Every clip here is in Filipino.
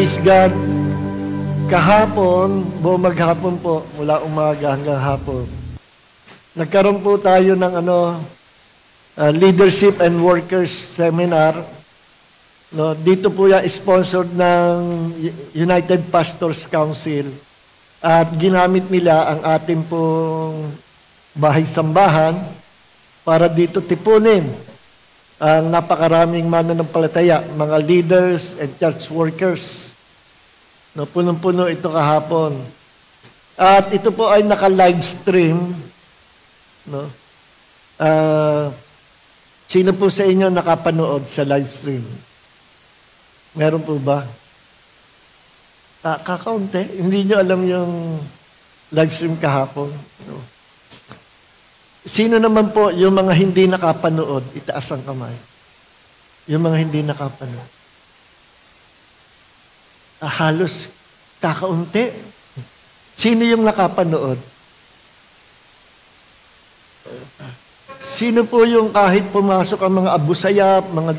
praise God. Kahapon, buong maghapon po, mula umaga hanggang hapon, nagkaroon po tayo ng Leadership and Workers Seminar. No, dito po yung sponsored ng United Pastors Council. At ginamit nila ang ating pong bahay-sambahan para dito tipunin ang napakaraming mananampalataya, mga leaders and church workers. No, punong-puno ito kahapon. At ito po ay naka-live stream. No? Sino po sa inyo nakapanood sa live stream? Meron po ba? Kakaunti. Hindi nyo alam yung live stream kahapon. No? Sino naman po yung mga hindi nakapanood? Itaas ang kamay. Yung mga hindi nakapanood. Halos kakaunti. Sino yung nakapanood? Sino po yung kahit pumasok ang mga abusayap, mga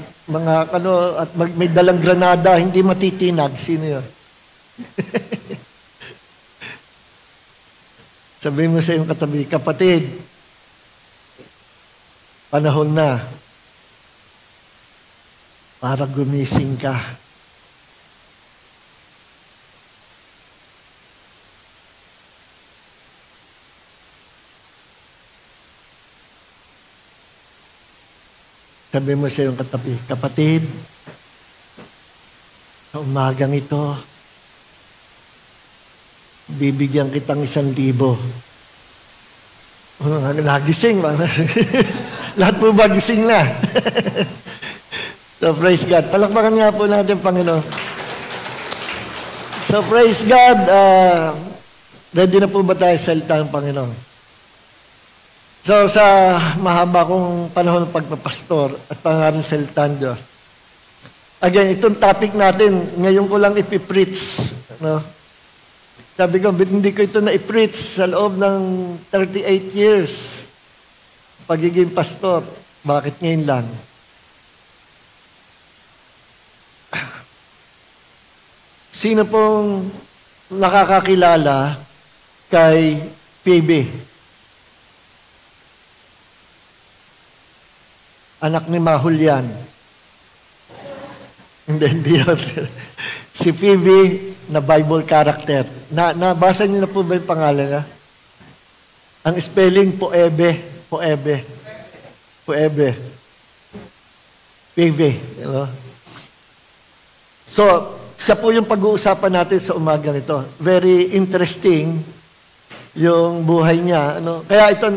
at may dalang granada, hindi matitinag? Sino yun? Sabihin mo sa iyong katabi, kapatid, panahon na para gumising ka. Sabi mo sa iyong katabi, kapatid, sa umagang ito, bibigyan kitang 1,000. Nagising ba? Lahat po ba gising na? So praise God. Palakpakan nga po natin, Panginoon. So praise God. Ready na po ba tayo sa salita ng Panginoon? So, sa mahaba kong panahon ng pagpapastor at pangalan sa salita ng Diyos. Again, itong topic natin, ngayon ko lang ipipreach. No? Sabi ko, hindi ko ito na-preach sa loob ng 38 years pagiging pastor. Bakit ngayon lang? Sino pong nakakakilala kay Phoebe? Anak ni Mahulyan. Hindi yun. Si Phoebe na Bible character. Nabasa niyo na po ba yung pangalan niya? Ang spelling, Poebe. Poebe. Poebe. Phoebe. You know? So, siya po yung pag-uusapan natin sa umaga nito. Very interesting yung buhay niya. Ano? Kaya ito,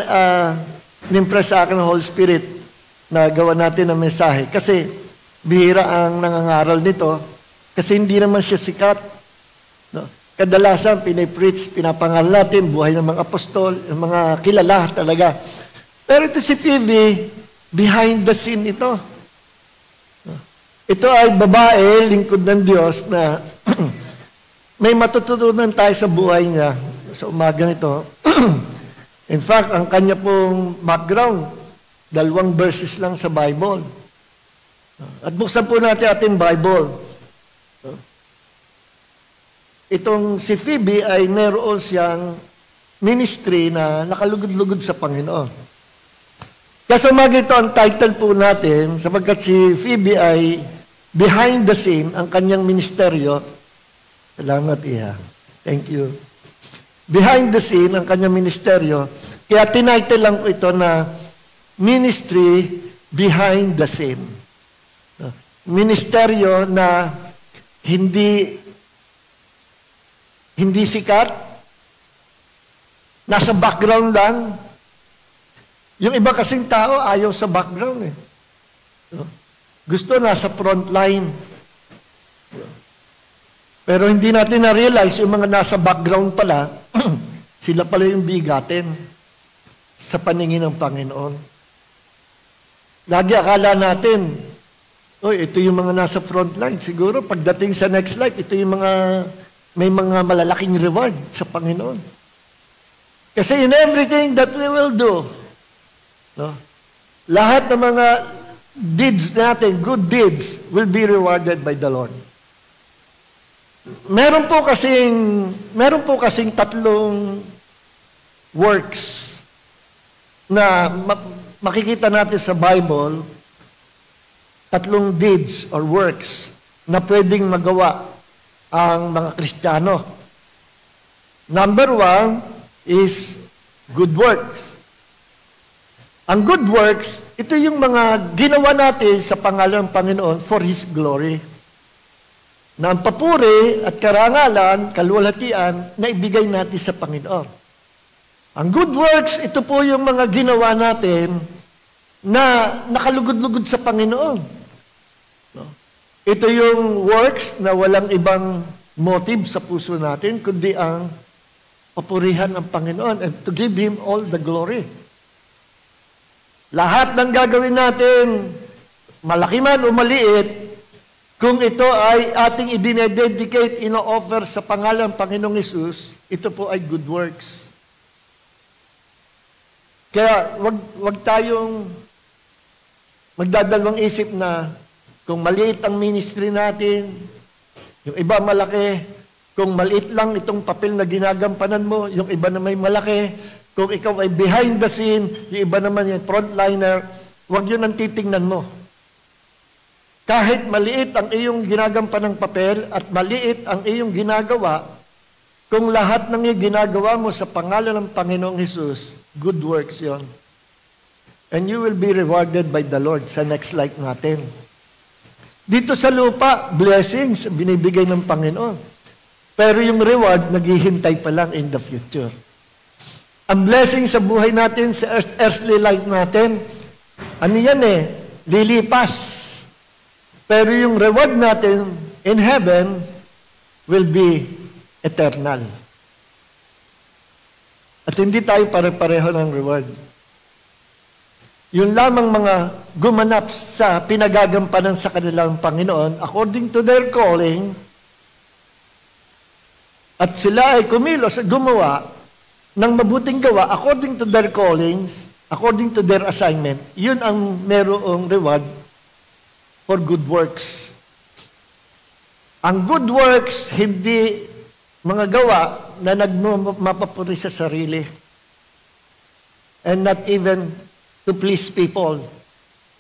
nimpress sa akin ng Holy Spirit na gawa natin ng mensahe. Kasi bihira ang nangangaral nito kasi hindi naman siya sikat. No? Kadalasan, pinipreach, pinapangaral natin, buhay ng mga apostol, yung mga kilala talaga. Pero ito si Phoebe, behind the scene ito. No? Ito ay babae, lingkod ng Diyos na may matututunan tayo sa buhay niya sa umagang ito. In fact, ang kanya pong background, 2 verses lang sa Bible. At buksan po natin ating Bible. Itong si Phoebe ay meron siyang ministry na nakalugod-lugod sa Panginoon. Kasama ito ang title po natin, sapagkat si Phoebe ay behind the scene, ang kanyang ministeryo. Salamat, Iha. Thank you. Behind the scene, ang kanyang ministeryo. Kaya tinitle lang po ito na Ministry behind the scene. Ministeryo na hindi sikat, nasa background lang. Yung iba kasing tao ayaw sa background eh. Gusto nasa front line. Pero hindi natin na-realize yung mga nasa background pala, sila pala yung bigatin sa paningin ng Panginoon. Lagi akala natin, ito yung mga nasa front line. Siguro, pagdating sa next life, ito yung may mga malalaking reward sa Panginoon. Kasi in everything that we will do, no, lahat ng mga deeds natin, good deeds, will be rewarded by the Lord. meron po kasing tatlong works na makikita natin sa Bible, tatlong deeds or works na pwedeng magawa ang mga Kristiyano. Number 1 is good works. Ang good works, ito yung mga ginawa natin sa pangalan ng Panginoon for His glory. Na ang papuri at karangalan, kaluwalhatian, na ibigay natin sa Panginoon. Ang good works, ito po yung mga ginawa natin na nakalugod-lugod sa Panginoon. No? Ito yung works na walang ibang motive sa puso natin, kundi ang papurihan ng Panginoon and to give Him all the glory. Lahat ng gagawin natin, malaki man o maliit, kung ito ay ating idinededicate, ino-offer sa pangalan ng Panginoong Hesus, ito po ay good works. Kaya wag tayong magdadalawang isip na kung maliit ang ministry natin, yung iba malaki, kung maliit lang itong papel na ginagampanan mo, yung iba na may malaki, kung ikaw ay behind the scene, yung iba naman yung frontliner, wag yun ang titingnan mo. Kahit maliit ang iyong ginagampanang papel at maliit ang iyong ginagawa, kung lahat ng ginagawa mo sa pangalan ng Panginoong Hesus, good works yon. And you will be rewarded by the Lord sa next life natin. Dito sa lupa, blessings binibigay ng Panginoon. Pero yung reward, naghihintay pa lang in the future. Ang blessing sa buhay natin, sa earthly life natin, ano yan lilipas. Pero yung reward natin in heaven will be eternal. At hindi tayo pare-pareho ng reward. Yun lamang mga gumanap sa pinagagampanan sa kanilang Panginoon according to their calling, at sila ay kumilos at gumawa ng mabuting gawa according to their callings, according to their assignment, yun ang merong reward for good works. Ang good works, hindi mga gawa na nagmapapuri sa sarili and not even to please people.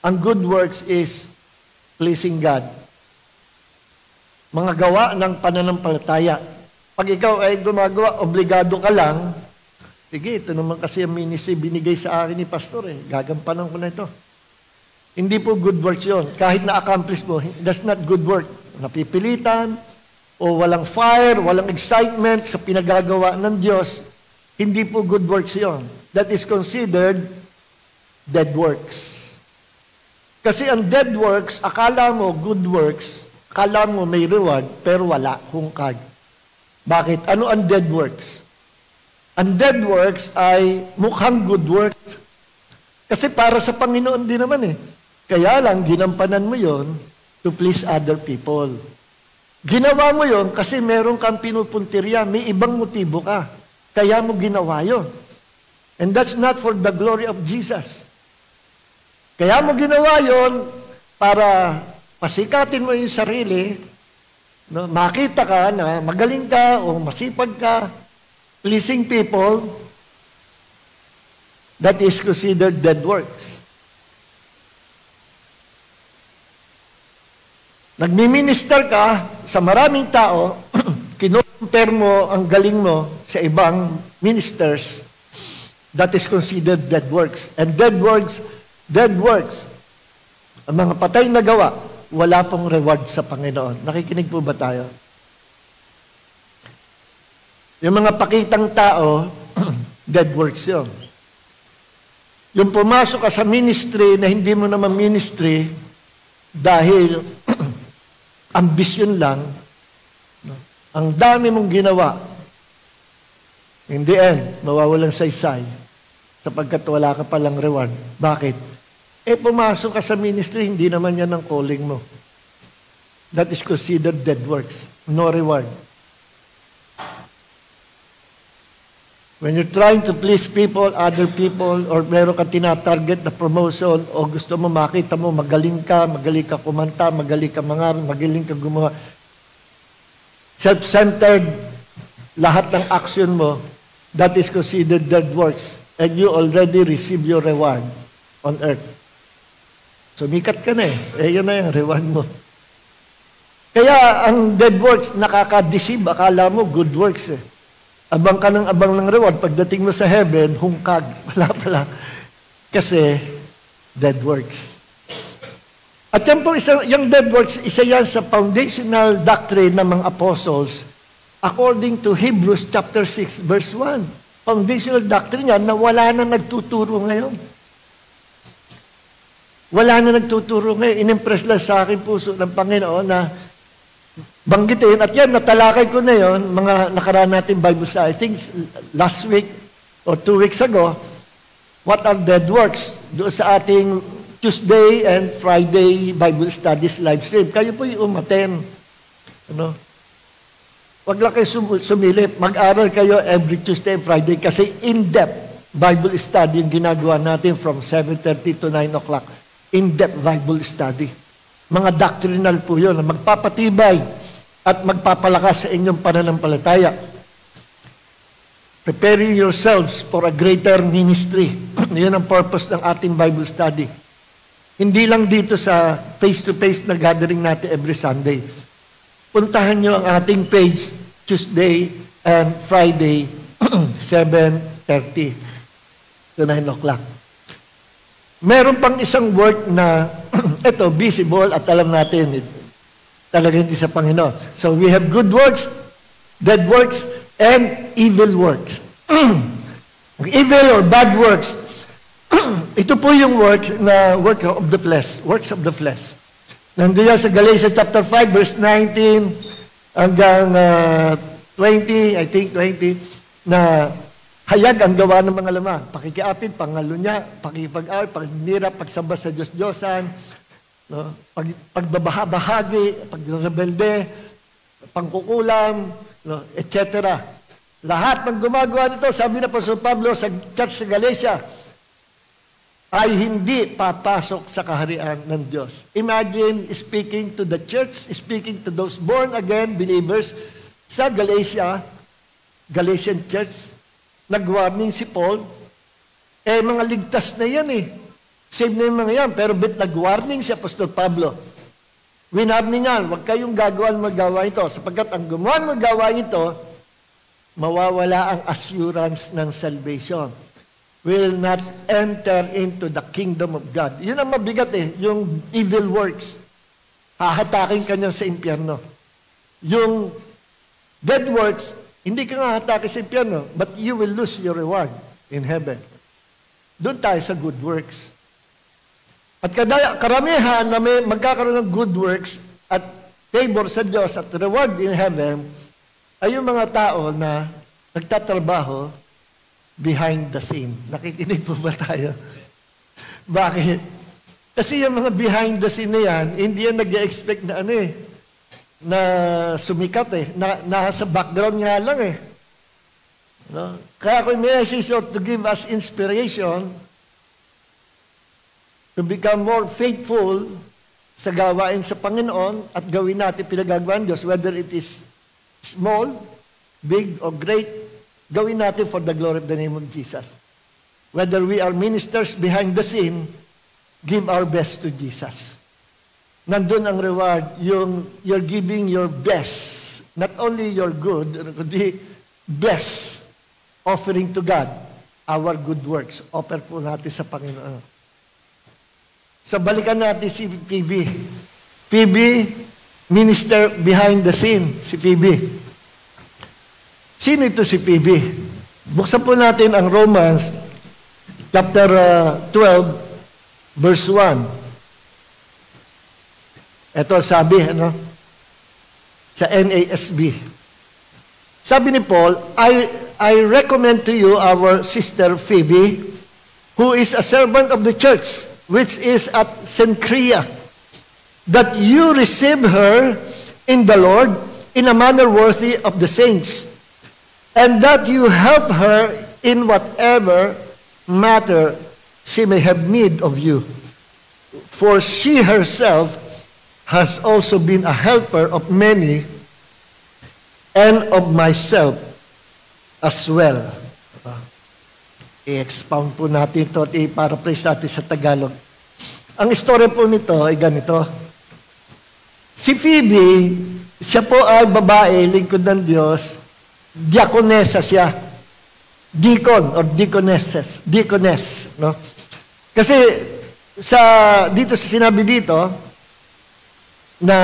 Ang good works is pleasing God. Mga gawa ng pananampalataya. Pag ikaw ay gumagawa, obligado ka lang, sige, ito naman kasi ang ministry binigay sa akin ni pastor gagampanan ko na ito. Hindi po good works yun. Kahit na-accomplish mo, that's not good work. Napipilitan, o walang fire, walang excitement sa pinagagawa ng Diyos, hindi po good works yun. That is considered dead works. Kasi ang dead works, akala mo good works, akala mo may reward, pero wala, hungkag. Bakit? Ano ang dead works? Ang dead works ay mukhang good works. Kasi para sa Panginoon din naman Kaya lang, ginampanan mo yon to please other people. Ginawa mo yon kasi meron kang pinupuntirya, may ibang motibo ka. Kaya mo ginawa yon. And that's not for the glory of Jesus. Kaya mo ginawa yon para pasikatin mo yung sarili, no? Makita ka na magaling ka o masipag ka, pleasing people, that is considered dead works. Nagmi-minister ka sa maraming tao, kinocompare mo ang galing mo sa ibang ministers, that is considered dead works. And dead works, ang mga patay na gawa, wala pong reward sa Panginoon. Nakikinig po ba tayo? Yung mga pakitang tao, dead works yun. Yung pumasok ka sa ministry na hindi mo naman ministry dahil ambisyon lang, no? Ang dami mong ginawa. In the end, mawawalang saysay sapagkat wala ka palang reward. Bakit? Pumasok ka sa ministry, hindi naman yan ang calling mo. That is considered dead works. No reward. When you're trying to please people, other people, or meron ka tinatarget na promotion, o gusto mo makita mo, magaling ka kumanta, magaling ka mangaral, magaling ka gumawa. self-centered, lahat ng action mo, that is considered dead works. And you already receive your reward on earth. Sumikat ka na yun na yung reward mo. Kaya ang dead works, nakaka-deceive, akala mo good works Abang ka ng abang ng reward, pagdating mo sa heaven, hungkag. Wala pala. Kasi, dead works. At yan po, yung dead works, isa yan sa foundational doctrine ng mga apostles according to Hebrews chapter 6, verse 1. Foundational doctrine yan na wala na nagtuturo ngayon. Wala na nagtuturo ngayon. Inimpress lang sa akin puso ng Panginoon na banggitin. At yan, natalakay ko na yon mga nakaraan natin Bible study. I think last week or 2 weeks ago, what are dead works? Doon sa ating Tuesday and Friday Bible studies live stream. Kayo po yung umaten. Ano? Wag lang kayo sumilip. Mag-aral kayo every Tuesday and Friday kasi in-depth Bible study yung ginagawa natin from 7:30 to 9 o'clock. In-depth Bible study. Mga doctrinal po yun na magpapatibay at magpapalakas sa inyong pananampalataya. Preparing yourselves for a greater ministry. Yun ang purpose ng ating Bible study. Hindi lang dito sa face-to-face na gathering natin every Sunday. Puntahan nyo ang ating page Tuesday and Friday 7:30 to 9 o'clock. Meron pang isang work na ito, visible at alam natin, talaga hindi sa Panginoon. So we have good works, dead works, and evil works. Evil or bad works. Ito po yung work of the flesh, works of the flesh. Nandiyan sa Galatians chapter 5, verse 19 hanggang 20, I think 20, na hayag ang gawa ng mga laman. Pakikiapid, pangalunya, pakipag-away, paninira, pagsamba sa Diyos-Diyosan, no? Pagbabahabahagi, pagrebelde, pangkukulam, no? Etc. Lahat ng gumagawa nito, sabi na Apostol Pablo sa church sa Galatia, ay hindi papasok sa kaharian ng Diyos. Imagine speaking to the church, speaking to those born-again believers sa Galatian church. Nag-warning si Paul, mga ligtas na yan Save na yung mga yan. Pero nag-warning si Apostol Pablo. Winarningan, huwag kayong magawa ito. Sapagkat ang gumawa magawa ito, mawawala ang assurance ng salvation. Will not enter into the kingdom of God. Yun ang mabigat yung evil works. Hahatakin ka niya sa impyerno. Yung dead works, hindi ka nga hatake sa impyerno, but you will lose your reward in heaven. Doon tayo sa good works. At karamihan na may magkakaroon ng good works at favor sa Diyos at reward in heaven ay yung mga tao na nagtatrabaho behind the scene. Nakikinig po ba tayo? Bakit? Kasi yung mga behind the scene na yan, hindi yan nag-expect na na sumikat nasa background nga lang No? Kaya kung may message to give us inspiration to become more faithful sa gawain sa Panginoon at gawin natin pinagagawa ng Diyos, whether it is small, big, or great, gawin natin for the glory of the name of Jesus. Whether we are ministers behind the scene, give our best to Jesus. Nandun ang reward, you're giving your best, not only your good, kundi best, offering to God, our good works. Offer po natin sa Panginoon. So balikan natin si Phoebe. Phoebe, minister behind the scene, si Phoebe. Sino ito si Phoebe? Buksan po natin ang Romans chapter 12, verse 1. Ito sabi, sa NASB. Sabi ni Paul, I recommend to you our sister Phoebe, who is a servant of the church, which is at Cenchrea, that you receive her in the Lord in a manner worthy of the saints, and that you help her in whatever matter she may have need of you. For she herself has also been a helper of many and of myself as well. I-expound po natin ito at i-paraphrase natin sa Tagalog. Ang istorya po nito ay ganito. Si Phoebe, siya po ay babae, lingkod ng Diyos, diakonesa siya. Deacon or deaconess, no? Kasi dito sa sinabi dito na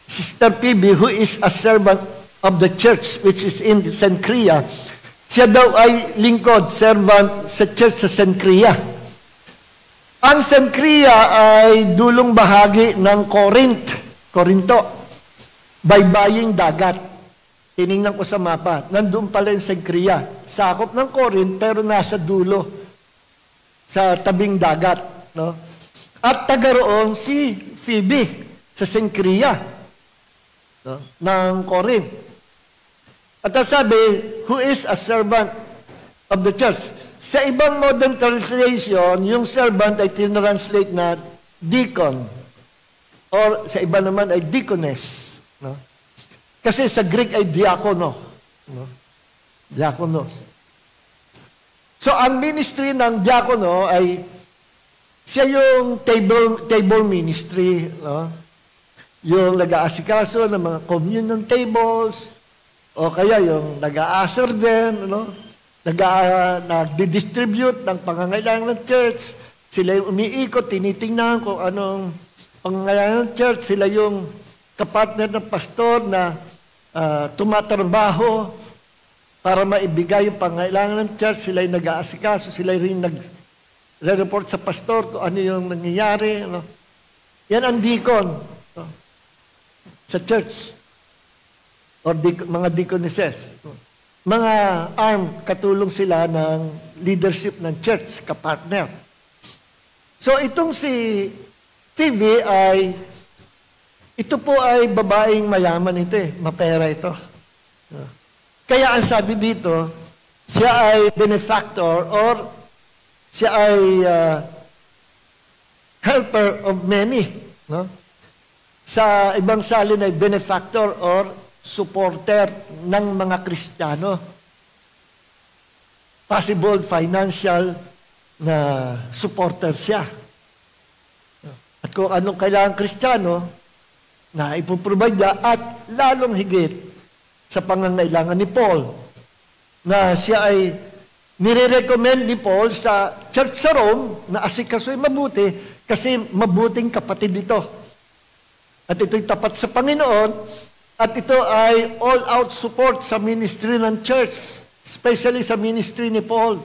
Sister Phoebe, who is a servant of the church which is in Cenchrea, siya daw ay lingkod, servant sa church sa Cenchrea. Ang Cenchrea ay dulong bahagi ng Corinto, baybaying dagat. Tiningnan ko sa mapa, nandun pala yung Cenchrea. Sakop ng Corinth, pero nasa dulo, sa tabing dagat. No? At taga roon si Phoebe sa Cenchrea, no? ng Corinth. At sabi, who is a servant of the church. Sa ibang modern translation, yung servant ay tinranslate na deacon. Or sa iba naman ay deaconess. No? Kasi sa Greek ay diakono. No? Diakonos. So ang ministry ng diakono ay siya yung table ministry. No? Yung nag-aasikaso ng mga communion tables, o kaya yung nag-aasar din, ano? Nag-distribute ng pangangailangan ng church. Sila yung umiikot, tinitingnan kung anong pangangailangan ng church. Sila yung kapartner ng pastor na tumatrabaho para maibigay yung pangangailangan ng church. Sila yung nag-aasikaso. Sila yung nag-report sa pastor kung ano yung nangyayari. Ano? Yan ang deacon, no? Sa church. Or mga deaconesses. Mga katulong sila ng leadership ng church, kapartner. So itong si Phoebe ito po ay babaeng mayaman ito mapera ito. Kaya ang sabi dito, siya ay benefactor or siya ay helper of many. No? Sa ibang salin ay benefactor or supporter ng mga Kristiyano. Possible financial na supporter siya. At kung anong kailangan Kristiyano, na ipoprovide niya at lalong higit sa pangangailangan ni Paul, na siya ay nire-recommend ni Paul sa church sa Rome na asikasu'y mabuti kasi mabuting kapatid ito. At ito'y tapat sa Panginoon. At ito ay all-out support sa ministry ng church, especially sa ministry ni Paul.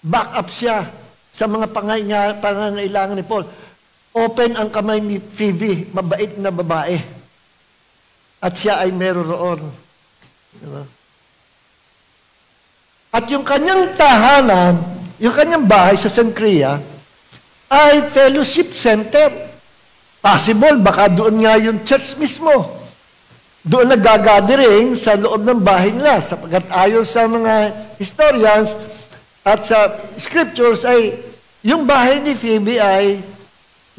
Back up siya sa mga pangangailangan ni Paul. Open ang kamay ni Phoebe, mabait na babae. At siya ay meron roon. Diba? At yung kanyang tahanan, yung kanyang bahay sa Cenchrea, ay fellowship center. Possible, baka doon nga yung church mismo. Doon nag-gathering sa loob ng bahay nila. Sapagkat ayon sa mga historians at sa scriptures ay yung bahay ni Phoebe ay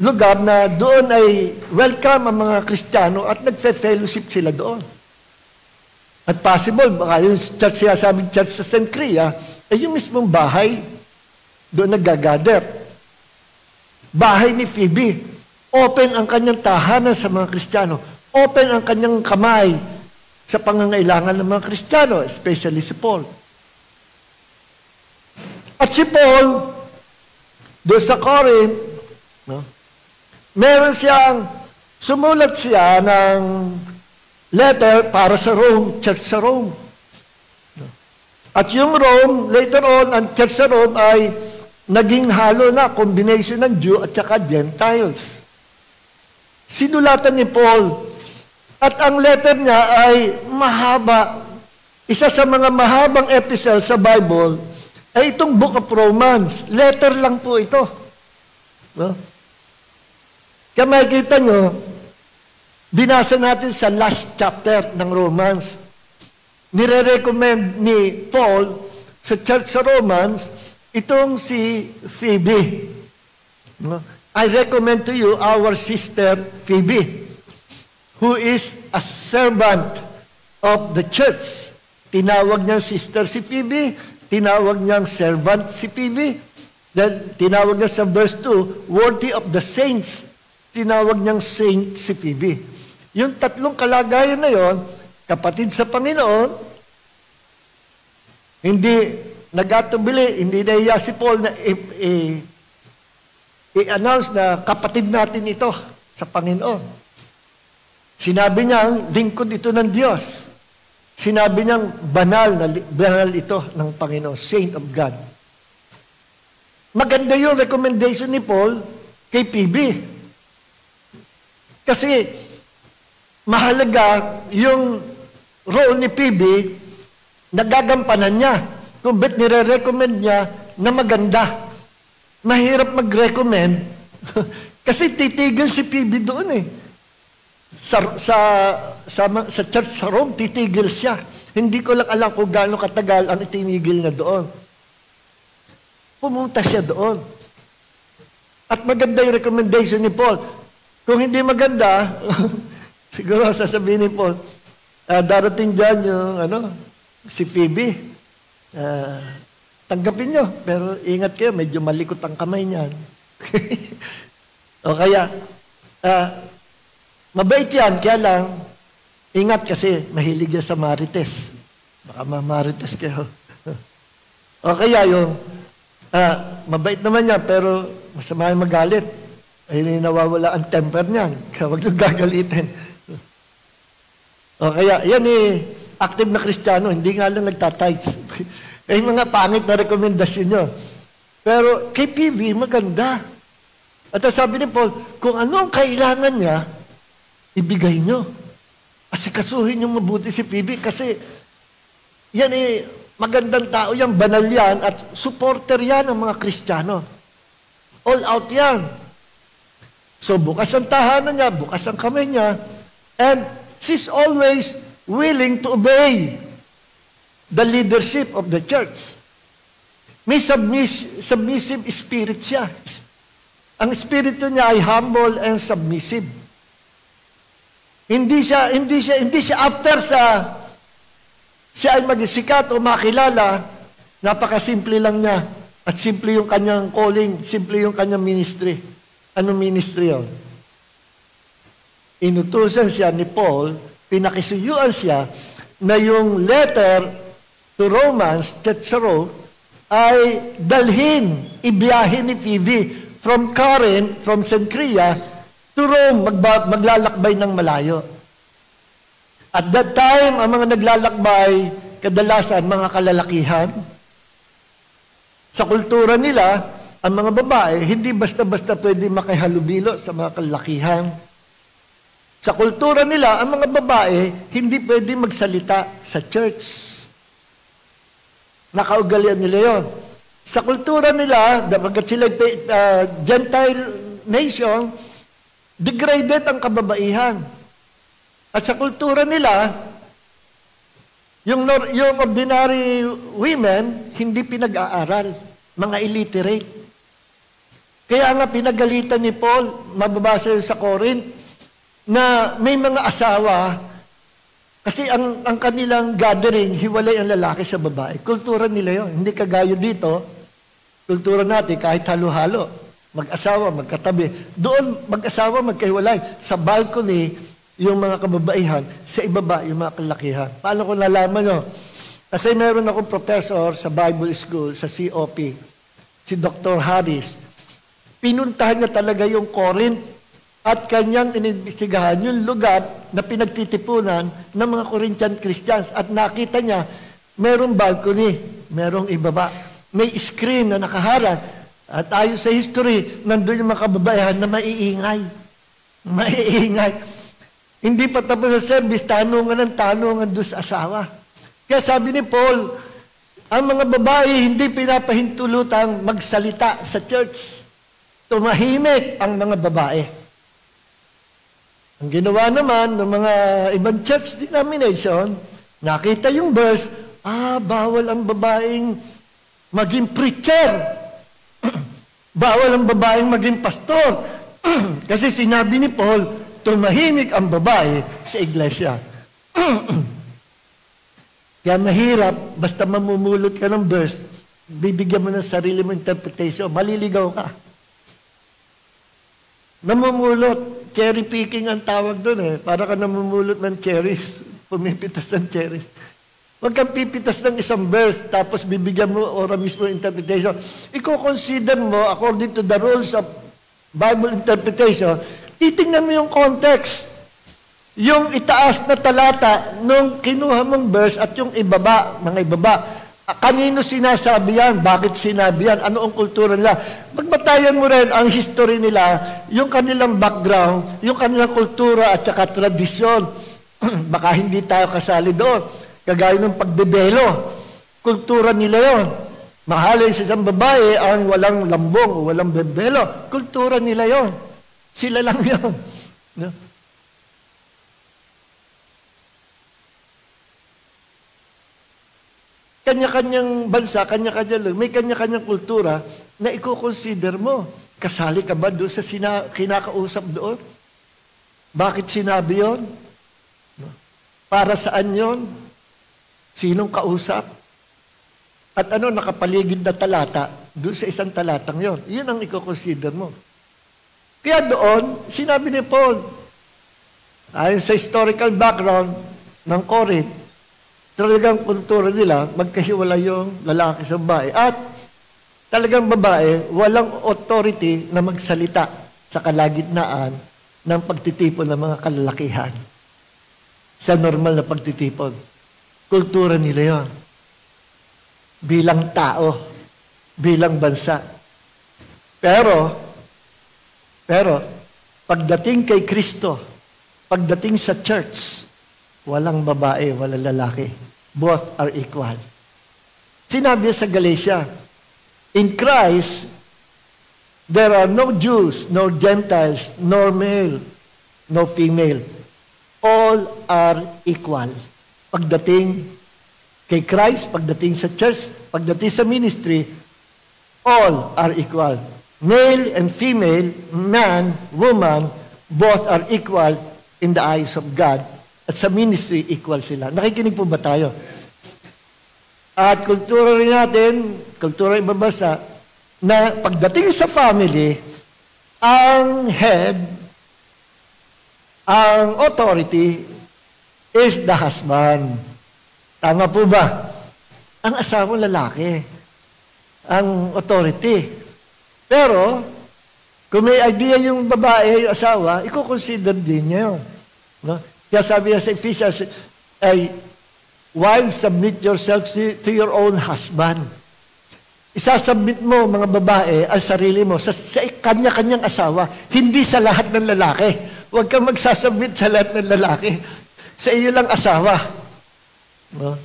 lugar na doon ay welcome ang mga Kristiyano at nagfe-fellowship sila doon. At possible, baka yung church, sinasabing church sa Cenchrea, ay yung mismong bahay doon nag-gather. Bahay ni Phoebe. Open ang kanyang tahanan sa mga Kristiyano. Open ang kanyang kamay sa pangangailangan ng mga Kristiyano, especially si Paul. At si Paul, doon sa Corinth, no, meron sumulat siya ng letter para sa Rome, church sa Rome. At yung Rome, later on, ang church sa Rome ay naging halo na, combination ng Jew at saka Gentiles. Sinulatan ni Paul. At ang letter niya ay mahaba. Isa sa mga mahabang epistle sa Bible ay itong Book of Romans. Letter lang po ito. No? Kaya makikita nyo, binasa natin sa last chapter ng Romans. Nire-recommend ni Paul sa church sa Romans itong si Phoebe. No? I recommend to you our sister Phoebe. who is a servant of the church. Tinawag niyang sister si Phoebe, tinawag niyang servant si Phoebe, then tinawag niya sa verse 2, worthy of the saints, tinawag niyang saint si Phoebe. Yung tatlong kalagayan na yon, kapatid sa Panginoon, hindi nag-atubili, hindi nahiya si Paul na i-announce na kapatid natin ito sa Panginoon. Sinabi niyang lingkod ito ng Diyos. Sinabi niyang banal ito ng Panginoon, saint of God. Maganda yung recommendation ni Paul kay Phoebe. Kasi mahalaga yung role ni Phoebe, nagagampanan niya. Kung ba't nire-recommend niya na maganda. Mahirap mag-recommend kasi titigil si Phoebe doon eh. Sa church sa Rome, titigil siya. Hindi ko lang alam kung gaano katagal ang itinigil niya doon. Pumunta siya doon. At maganda yung recommendation ni Paul. Kung hindi maganda, siguro sasabihin ni Paul, darating dyan yung si Phoebe. Tanggapin nyo, pero ingat kayo, medyo malikot ang kamay niyan. O kaya, mabait yan, kaya lang, ingat kasi mahilig yan sa marites. Baka mamarites kayo. O kaya yung, mabait naman niya, pero masama yung magalit. Ay nawawala ang temper niyan. Kaya huwag yung gagalitin. O kaya, yan active na Kristiyano, hindi nga lang nagtatights. Eh, mga pangit na rekomendasyon nyo. Pero kay PV, maganda. At sabi ni Paul, kung ano ang kailangan niya, ibigay nyo. Asikasuhin nyo mabuti si PV kasi yan magandang tao yan, banal yan, at supporter yan ng mga Kristiyano. All out yan. So bukas ang tahanan niya, bukas ang kamay niya, and she's always willing to obey the leadership of the church. May submissive spirit siya. Ang espiritu niya ay humble and submissive. Hindi siya after siya ay magsikat o makilala, napakasimple lang niya. At simple yung kanyang calling, simple yung kanyang ministry. Anong ministry yun? Inutusan siya ni Paul, pinakisuyuan siya na yung letter to Romans, Church sa Rome, ay dalhin, ibiyahin ni Phoebe from Corinth, from Cenchrea, to Rome, maglalakbay ng malayo. At that time, ang mga naglalakbay, kadalasan mga kalalakihan. Sa kultura nila, ang mga babae, hindi basta-basta pwede makihalubilo sa mga kalalakihan. Sa kultura nila, ang mga babae, hindi pwede magsalita sa church. Nakaugalian nila yon. Sa kultura nila, dapat sila Gentile nation, degraded ang kababaihan. At sa kultura nila, yung ordinary women, hindi pinag-aaral. Mga illiterate. Kaya nga pinagalitan ni Paul, mababasa yun sa Corinth, na may mga asawa, kasi ang kanilang gathering, hiwalay ang lalaki sa babae. Kultura nila yun. Hindi kagaya dito, kultura natin, kahit halo-halo, mag-asawa, magkatabi. Doon, mag-asawa, magkahiwalay. Sa balcony, yung mga kababaihan, sa ibaba, yung mga kalakihan. Paano ko nalaman nyo? Kasi meron akong professor sa Bible School, sa COP, si Dr. Harris. Pinuntahan niya talaga yung Corinth at kanyang inimbestigahan yung lugar na pinagtitipunan ng mga Corinthian Christians. At nakita niya, merong balcony, merong ibaba. May screen na nakaharang. At ayon sa history, nandun yung mga kababaihan na maiingay. Maiingay. Hindi pa tapos sa service, tanungan doon sa asawa. Kaya sabi ni Paul, ang mga babae hindi pinapahintulutang magsalita sa church. Tumahimik ang mga babae. Ang ginawa naman ng mga ibang church denomination, nakita yung verse, bawal ang babaeng maging preacher. Bawal ang babaeng maging pastor. Kasi sinabi ni Paul, tumahimik ang babae sa iglesia. Kaya mahirap, basta mamumulot ka ng verse, bibigyan mo ng sarili mo interpretation, maliligaw ka. Namumulot, cherry picking ang tawag doon eh. Para ka namumulot ng cherries, pumipitas ng cherries. Huwag kang pipitas ng isang verse, tapos bibigyan mo ora mismo interpretation. I-consider mo, according to the rules of Bible interpretation, titingnan mo yung context. Yung itaas na talata nung kinuha mong verse at yung ibaba, mga ibaba. Kanino sinasabi yan? Bakit sinabi yan? Ano ang kultura nila? Magbatayan mo rin ang history nila, yung kanilang background, yung kanilang kultura at saka tradisyon. Baka hindi tayo kasali doon. Kagaya ng pagbebelo. Kultura nila yon. Mahalin sa isang babae ang walang lambong o walang bebelo. Kultura nila yon. Sila lang yon. No? Kanya-kanyang bansa, kanya-kanya lang, may kanya-kanyang kultura na i-consider mo. Kasali ka ba doon sa kinakausap doon? Bakit sinabi yun? Para saan yun? Sinong kausap? At ano, nakapaligid na talata doon sa isang talatang yon. Yun ang i-consider mo. Kaya doon, sinabi ni Paul, ayon sa historical background ng Corinth, talagang kultura nila, magkahiwalay yung lalaki sa babae. At talagang babae, walang authority na magsalita sa kalagitnaan ng pagtitipon ng mga kalalakihan. Sa normal na pagtitipon. Kultura nila yon. Bilang tao, bilang bansa. Pero, pagdating kay Kristo, pagdating sa church, walang babae, walang lalaki. Both are equal. Sinabi sa Galatia, in Christ, there are no Jews, nor Gentiles, nor male, no female. All are equal. Pagdating kay Christ, pagdating sa church, pagdating sa ministry, all are equal. Male and female, man, woman, both are equal in the eyes of God. At sa ministry, equal sila. Nakikinig po ba tayo? At kultura rin natin, kultura ibang bansa, na pagdating sa family, ang head, ang authority, is the husband. Tama po ba? Ang asawang lalaki, ang authority. Pero, kung may idea yung babae, yung asawa, i-consider din niya yun. No? Kaya sabi niya sa Ephesians, ay, wives, submit yourself to your own husband. Isasubmit mo, mga babae, ang sarili mo sa kanya-kanyang asawa, hindi sa lahat ng lalaki. Huwag kang magsasubmit sa lahat ng lalaki. Sa iyo lang asawa. No?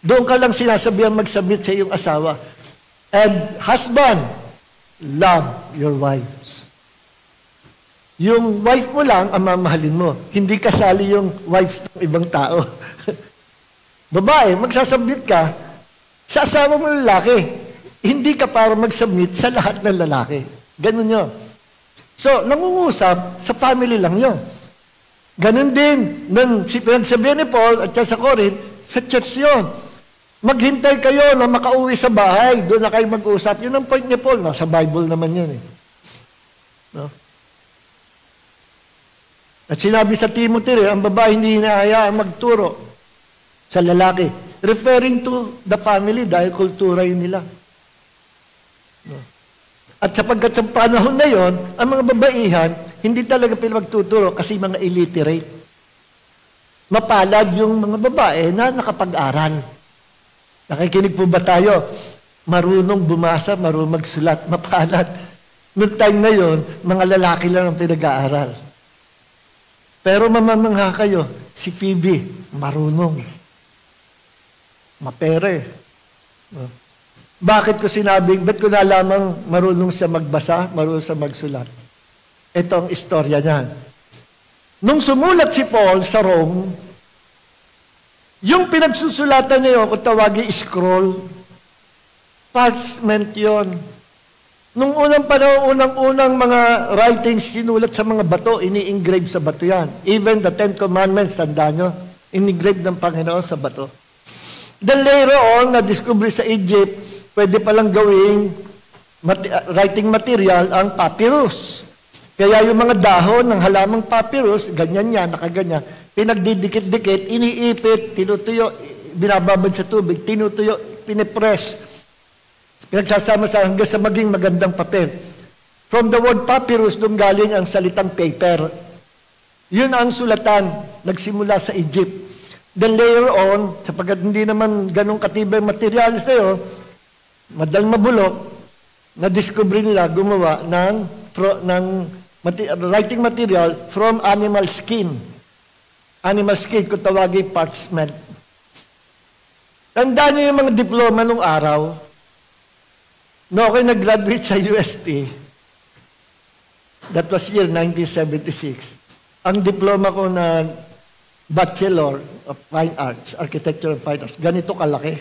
Doon ka lang sinasabihan mag-submit sa iyong asawa. And husband, love your wives. Yung wife mo lang ang mamahalin mo. Hindi kasali yung wives ng ibang tao. Babae, magsasubmit ka sa asawa mo lalaki. Hindi ka para mag-submit sa lahat ng lalaki. Ganun yun. So, nangungusap, sa family lang yun. Ganun din, nung pinagsabihan ni Paul at sa Corinth, sa church yun. Maghintay kayo na makauwi sa bahay, doon na kayo mag-usap. Yun ang point ni Paul. No? Sa Bible naman yun eh. No? At sinabi sa Timothy, ang babae hindi hinahayaan magturo sa lalaki. Referring to the family dahil kultura yun nila. No? At sapagkat sa panahon na yon, ang mga babaihan, hindi talaga pinagtuturo kasi mga illiterate. Mapalad yung mga babae na nakapag-aral. Nakikinig po ba tayo? Marunong bumasa, marunong magsulat, mapalad. Noong time na yon, mga lalaki lang ang pinag-aaral. Pero mamamangha kayo, si Phoebe, marunong. Mapere. No? Bakit ko sinabing, ba't ko nalamang marunong siya magbasa, marunong siya magsulat? Ito ang istorya niya. Nung sumulat si Paul sa Rome, yung pinagsusulatan niya yun, kung tawagin scroll, parchment yun. Nung unang panahon, unang mga writings sinulat sa mga bato, ini-engrave sa bato yan. Even the Ten Commandments, tandaan nyo, in-engrave ng Panginoon sa bato. Then later on, na-discover sa Egypt, pwede palang gawing writing material ang papyrus. Kaya yung mga dahon ng halamang papyrus, ganyan yan, nakaganyan, pinagdidikit-dikit, iniipit, tinutuyo, binababad sa tubig, tinutuyo, pinipress, pinagsasama sa hanggang sa maging magandang papel. From the word papyrus, doon galing ang salitang paper. Yun ang sulatan, nagsimula sa Egypt. Then later on, sapagkat hindi naman ganong katibay materialis na yun, madaling mabulok, na-discover nila gumawa ng writing material from animal skin. Animal skin, kung tawagin parchment. Tandaan niyo yung mga diploma nung araw. No, ako'y nag-graduate sa UST. That was year 1976. Ang diploma ko na Bachelor of Fine Arts, Architecture of Fine Arts, ganito kalaki.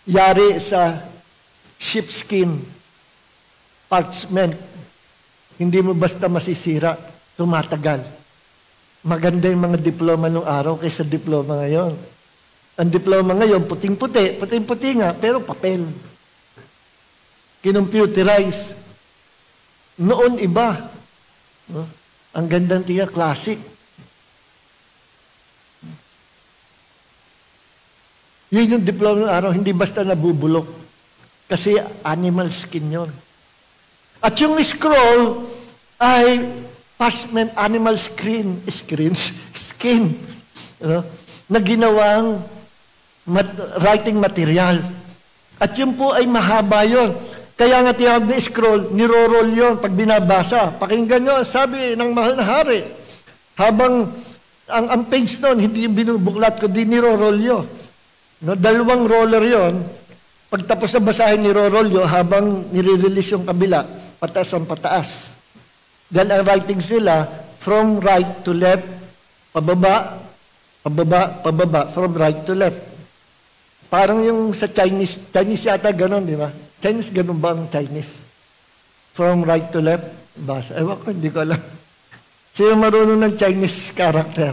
Yari sa sheepskin, parchment. Hindi mo basta masisira, tumatagal. Maganda yung mga diploma nung araw kaysa diploma ngayon. Ang diploma ngayon, puting-puti, puting-puti nga, pero papel. Kinomputerize. Noon iba. No? Ang gandang tiya, classic. Yun yung diploma ng araw, hindi basta nabubulok. Kasi animal skin yon. At yung scroll ay parchment, animal skin, na ginawang writing material. At yun po ay mahaba yun. Kaya nga tiyawag na scroll, niro-roll yun pag binabasa. Pakinggan nyo, sabi ng mahal na hari, habang ang page nun, hindi yung binubuklat, kundi niro-roll yun. No, 2 roller yun. Pagtapos na basahin, niro-roll yun, habang nire-release yung kabila, pataas ang pataas. Then ang writings nila, from right to left, pababa, pababa, pababa, from right to left. Parang yung sa Chinese yata ganon, di ba? Chinese, ganon ba ang Chinese? From right to left, basa. Ewan ko, hindi ko alam. Sino marunong ng Chinese character?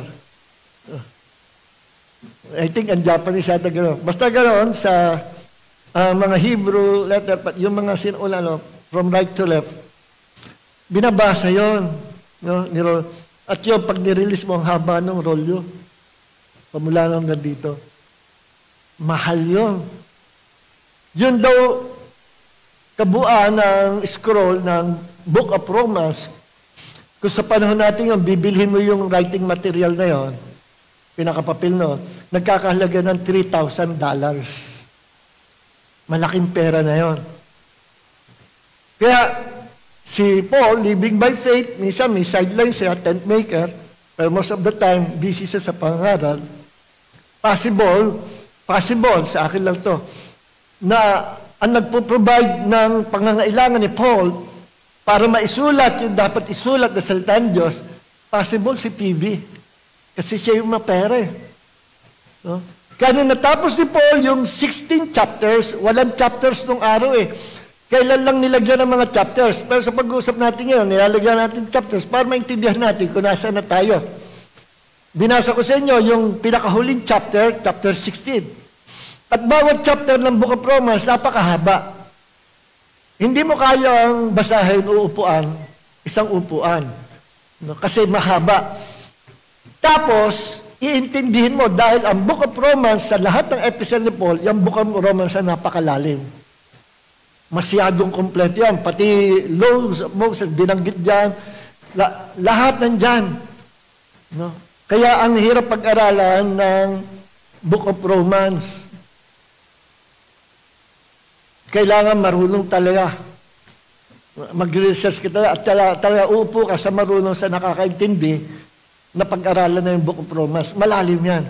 I think ang Japanese yata ganon. Basta ganon sa mga Hebrew letter, yung mga sinulano, from right to left, binabasa yon, no? At yun, pag nirelease mo ang haba ng rolyo, pamula hanggang dito, mahal yun. Yun daw, kabuuan ng scroll ng Book of Romans, kung sa panahon natin yun, bibilhin mo yung writing material na yun, pinakapapil no, nagkakahalaga ng $3,000. Malaking pera na yun. Kaya, si Paul, living by faith, minsan may sideline siya, tent maker, pero most of the time, busy siya sa pangaral. Possible, sa akin lang to, na ang nagpo-provide ng pangangailangan ni Paul para maisulat yung dapat isulat na salita ng Diyos, possible si PV. Kasi siya yung mapere. No? Kaya nung natapos ni Paul yung 16 chapters, walang chapters nung araw eh. Kailan lang nilagyan ng mga chapters. Pero sa pag-uusap natin ngayon, nilalagyan natin chapters para maintindihan natin kung nasa na tayo. Binasa ko sa inyo yung pinakahuling chapter, chapter 16. At bawat chapter ng Book of Romans, napakahaba. Hindi mo kayang basahin uupuan, isang upuan. No? Kasi mahaba. Tapos, iintindihin mo dahil ang Book of Romans sa lahat ng episode ni Paul, yung Book of Romans na napakalalim. Masyadong kompleto yan. Pati laws of Moses, binanggit dyan. Lahat nandyan. No? Kaya ang hirap pag-aralan ng Book of Romans. Kailangan marunong talaga. Mag-research ka talaga at talaga uupo ka sa marunong sa nakakaintindi na pag-aralan na yung Book of Romans. Malalim yan.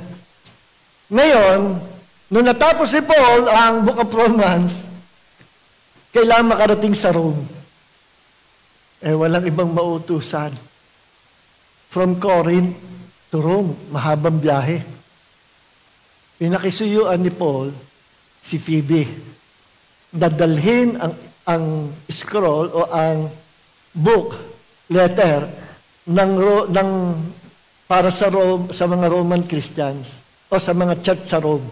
Ngayon, nung natapos si Paul ang Book of Romans, kailangan makarating sa Rome. Walang ibang mautusan. From Corinth to Rome, mahabang biyahe. Pinakisuyuan ni Paul, si Phoebe. dadalhin ang scroll o ang book, letter, para sa mga Roman Christians o sa mga church sa Rome.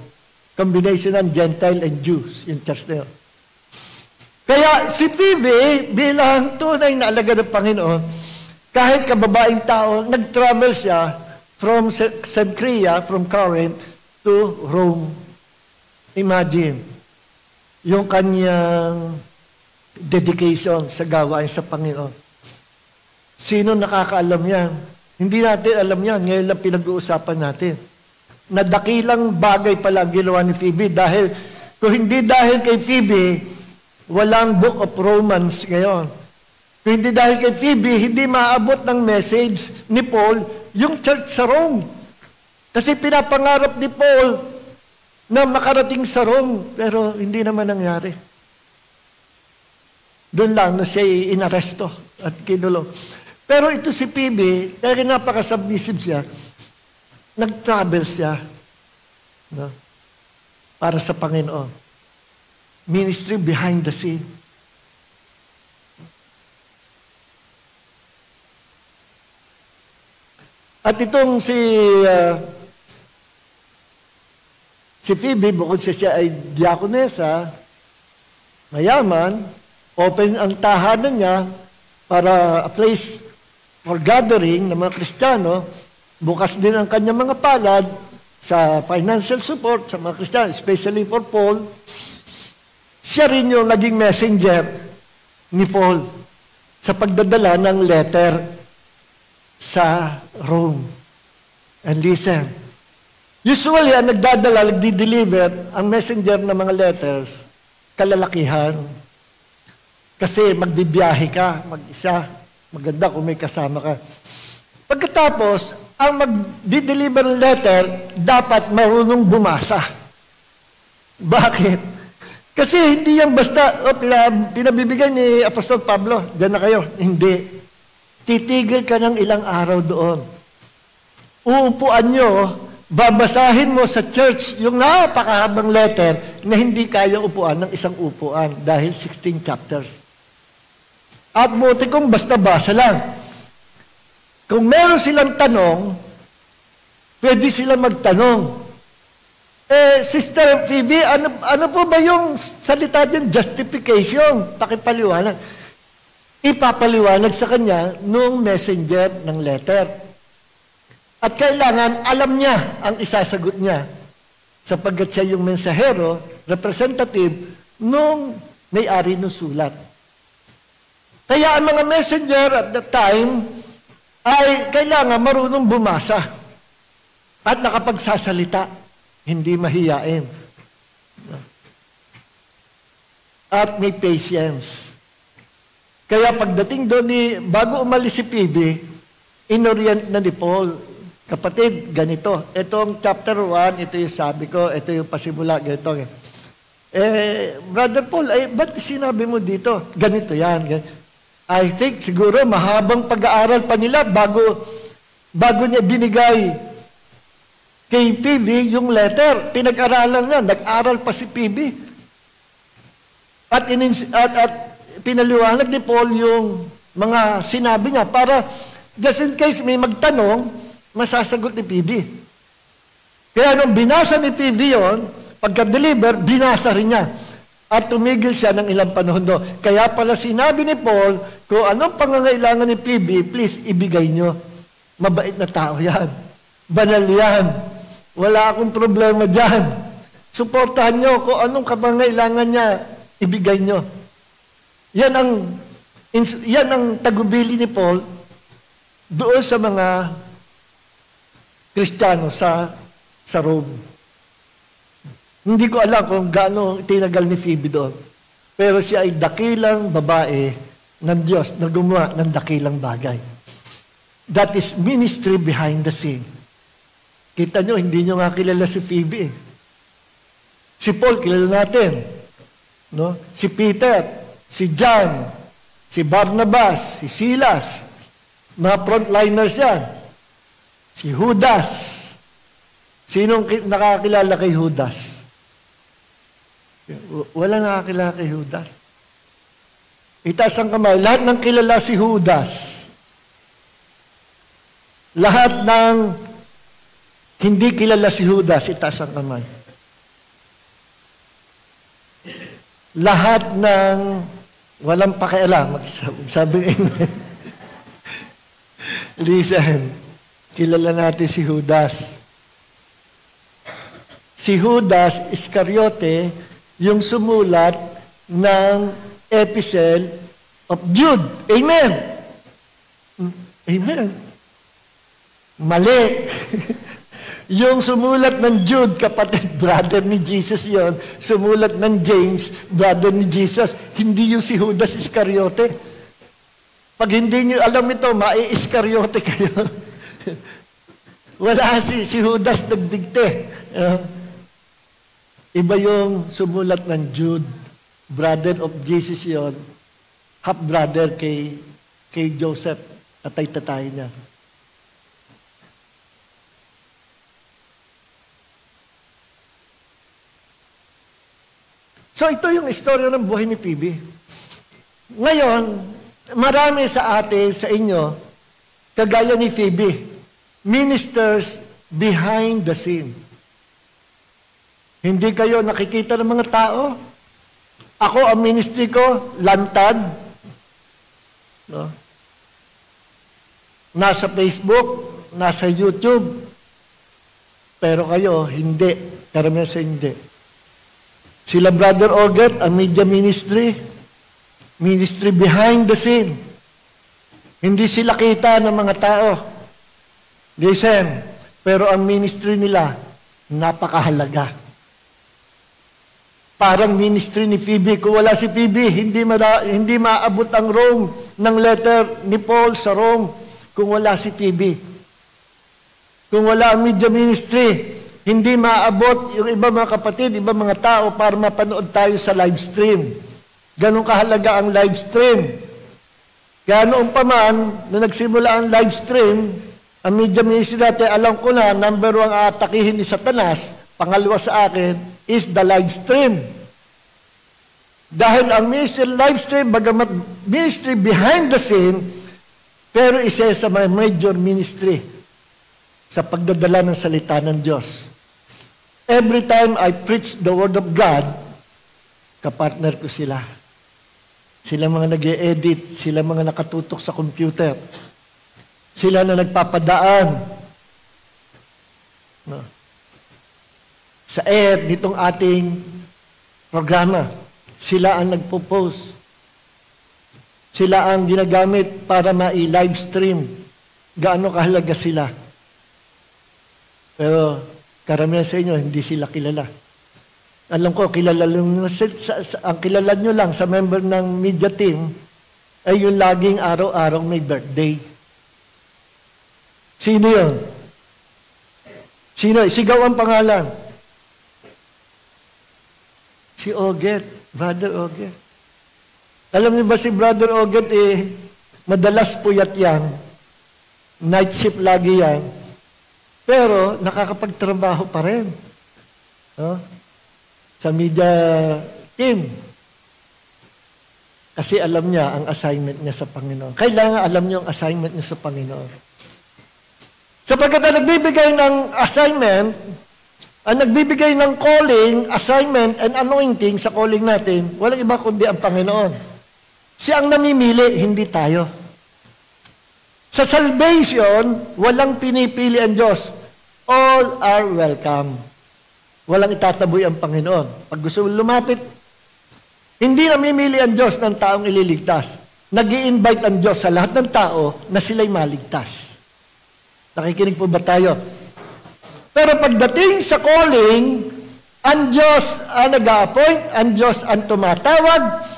Combination ng Gentile and Jews, yung church na yun. Kaya si Phoebe, bilang tunay na alagad ng Panginoon, kahit kababaeng tao, nag-travel siya from Cenchrea, from Corinth, to Rome. Imagine, yung kanyang dedication sa gawain sa Panginoon. Sino nakakaalam yan? Hindi natin alam yan. Ngayon lang pinag-uusapan natin. Na dakilang bagay pala ang ginawa ni Phoebe dahil kung hindi dahil kay Phoebe, walang Book of Romans ngayon. Kung hindi dahil kay Phoebe, hindi maabot ng message ni Paul yung church sa Rome. Kasi pinapangarap ni Paul na makarating sa Rome, pero hindi naman nangyari. Doon lang na siya inaresto at kinulong. Pero ito si Phoebe, dahil napaka-submissive siya, nag-travel siya, no, para sa Panginoon. Ministry behind the scene. At itong si Phoebe, bukod siya ay diakonesa, mayaman, open ang tahanan niya para a place for gathering ng mga Kristiyano, bukas din ang kanyang mga palad sa financial support sa mga Kristiyano, especially for Paul. Siya rin yung naging messenger ni Paul sa pagdadala ng letter sa Rome. And listen, usually ang nagdadala, nagdi-deliver, ang messenger ng mga letters, kalalakihan. Kasi magbibiyahe ka, mag-isa. Maganda kung may kasama ka. Pagkatapos, ang mag-deliver ng letter, dapat marunong bumasa. Bakit? Kasi hindi yan basta, pinabibigay ni Apostol Pablo, dyan na kayo. Hindi. Titigil ka ng ilang araw doon. Uupuan nyo, babasahin mo sa church yung napakahabang letter na hindi kaya upuan ng isang upuan dahil 16 chapters. At buti kung basta basa lang. Kung meron silang tanong, pwede silang magtanong. Sister Phoebe, ano po ba yung salita din? Justification. Pakipaliwanag. Ipapaliwanag sa kanya nung messenger ng letter. At kailangan alam niya ang isasagot niya sapagkat siya yung mensahero, representative, nung may-ari ng sulat. Kaya ang mga messenger at that time ay kailangan marunong bumasa at nakapagsasalita, hindi mahiyain. At may patience. Kaya pagdating doon bago umalis si Phoebe, inorient na ni Paul, kapatid, ganito. Itong chapter 1, ito yung sabi ko, ito yung pasimula, ganito. Brother Paul, ba't sinabi mo dito? Ganito yan. I think siguro mahabang pag-aaral pa nila bago niya binigay kay Phoebe yung letter. Pinag-aralan na, nag-aral pa si Phoebe. At pinaliwanag ni Paul yung mga sinabi niya para just in case may magtanong, masasagot ni Phoebe. Kaya nung binasa ni Phoebe yun, pagka-deliver, binasa rin niya. At tumigil siya ng ilang panahon doon. Kaya pala sinabi ni Paul, kung anong pangangailangan ni Phoebe, please ibigay nyo. Mabait na tao yan. Banal yan. Wala akong problema dyan. Suportahan nyo kung anong pangangailangan niya, ibigay nyo. Yan ang tagubili ni Paul doon sa mga Kristiyano sa Rome. Hindi ko alam kung gaano tinagal ni Phoebe doon. Pero siya ay dakilang babae ng Diyos na gumawa ng dakilang bagay. That is ministry behind the scene. Kita nyo, hindi nyo nga kilala si Phoebe. Si Paul, kilala natin. No? Si Peter, si John, si Barnabas, si Silas, mga frontliners yan. Si Judas. Sinong nakakilala kay Judas? Wala nakakilala kay Judas. Itaas ang kamay. Lahat ng kilala si Judas. Lahat ng hindi kilala si Judas, itaas ang kamay. Lahat ng walang pakialam, sabi amen. Listen, kilala natin si Judas. Si Judas Iscariote, yung sumulat ng Epistle of Jude. Amen! Amen. Mali. Yung sumulat ng Jude, kapatid, brother ni Jesus yon. Sumulat ng James, brother ni Jesus. Hindi yung si Judas Iscariote. Pag hindi nyo alam ito, mai-Iscariote kayo. Wala si Judas nagdigte. Iba yung sumulat ng Jude. Brother of Jesus yon. Half-brother kay Joseph. Tatay-tatay niya. So ito yung istorya ng buhay ni Phoebe. Ngayon, marami sa atin, sa inyo, kagaya ni Phoebe, ministers behind the scene. Hindi kayo nakikita ng mga tao. Ako, ang ministry ko, lantad. No? Nasa Facebook, nasa YouTube. Pero kayo, hindi. Karamihan sa hindi. Sila Brother Oget, ang media ministry behind the scene. Hindi sila kita ng mga tao. Listen, pero ang ministry nila, napakahalaga. Parang ministry ni Phoebe. Kung wala si Phoebe, hindi maabot ang Rome ng letter ni Paul sa Rome. Kung wala si Phoebe. Kung wala ang media ministry, hindi maabot yung iba mga kapatid, iba mga tao para mapanood tayo sa live stream. Ganun kahalaga ang live stream. Kaya noong pa man, nung nagsimula ang live stream, ang media ministry natin, alam ko na, number 1 atakihin ni Satanas, pangalawa sa akin, is the live stream. Dahil ang ministry live stream, bagamat ministry behind the scene, pero isa sa mga major ministry sa pagdadala ng salita ng Diyos. Every time I preach the Word of God, kapartner ko sila. Sila mga nag-e-edit, sila mga nakatutok sa computer. Sila na nagpapadaan. No. Sa air nitong ating programa, sila ang nagpo-post. Sila ang ginagamit para ma-live stream. Gaano kahalaga sila. Pero karamihan sa inyo, hindi sila kilala. Alam ko, ang kilala nyo lang sa member ng media team ay yung laging araw-araw may birthday. Sino yun? Sino? Sigaw ang pangalan. Si Oget, Brother Oget. Alam niyo ba si Brother Oget madalas puyat yan. Night shift lagi yan. Pero nakakapagtrabaho pa rin. Sa media team. Kasi alam niya ang assignment niya sa Panginoon. Kailangan alam niyo ang assignment niya sa Panginoon. Sapagkat ang nagbibigay ng assignment, ang nagbibigay ng calling, assignment, and anointing sa calling natin, walang iba kundi ang Panginoon. Siya ang namimili, hindi tayo. Sa salvation, walang pinipili ang Diyos. All are welcome. Walang itataboy ang Panginoon. Pag gusto mo lumapit, hindi namimili ang Diyos ng taong ililigtas. Nag-i-invite ang Diyos sa lahat ng tao na sila'y maligtas. Nakikinig po ba tayo? Pero pagdating sa calling, ang Diyos ang nag-a-appoint, ang Diyos ang tumatawag,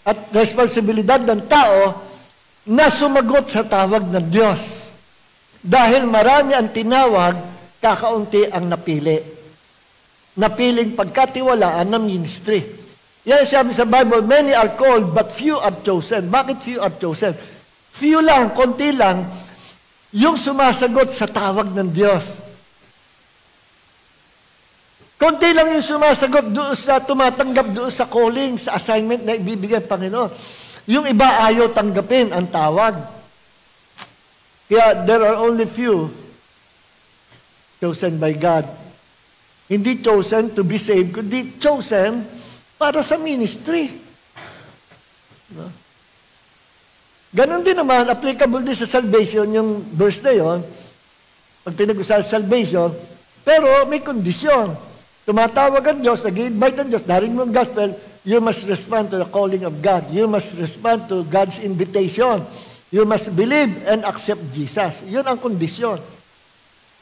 at responsibilidad ng tao na sumagot sa tawag ng Diyos. Dahil marami ang tinawag, kakaunti ang napili. Napiling pagkatiwalaan ng ministry. Yan sabi sa Bible, many are called, but few are chosen. Bakit few are chosen? Few lang, konti lang, yung sumasagot sa tawag ng Diyos. Konti lang yung sumasagot doon sa, tumatanggap doon sa calling, sa assignment na ibibigay ng Panginoon. Yung iba ayaw tanggapin ang tawag. Kaya there are only few chosen by God. Hindi chosen to be saved, kundi chosen para sa ministry. No? Ganon din naman, applicable din sa salvation, yung verse na yun, pag pinag-usapan salvation, pero may kondisyon. Tumatawag ang Diyos, nag-invite ang Diyos, narinig mo ang gospel, you must respond to the calling of God. You must respond to God's invitation. You must believe and accept Jesus. Yun ang kondisyon.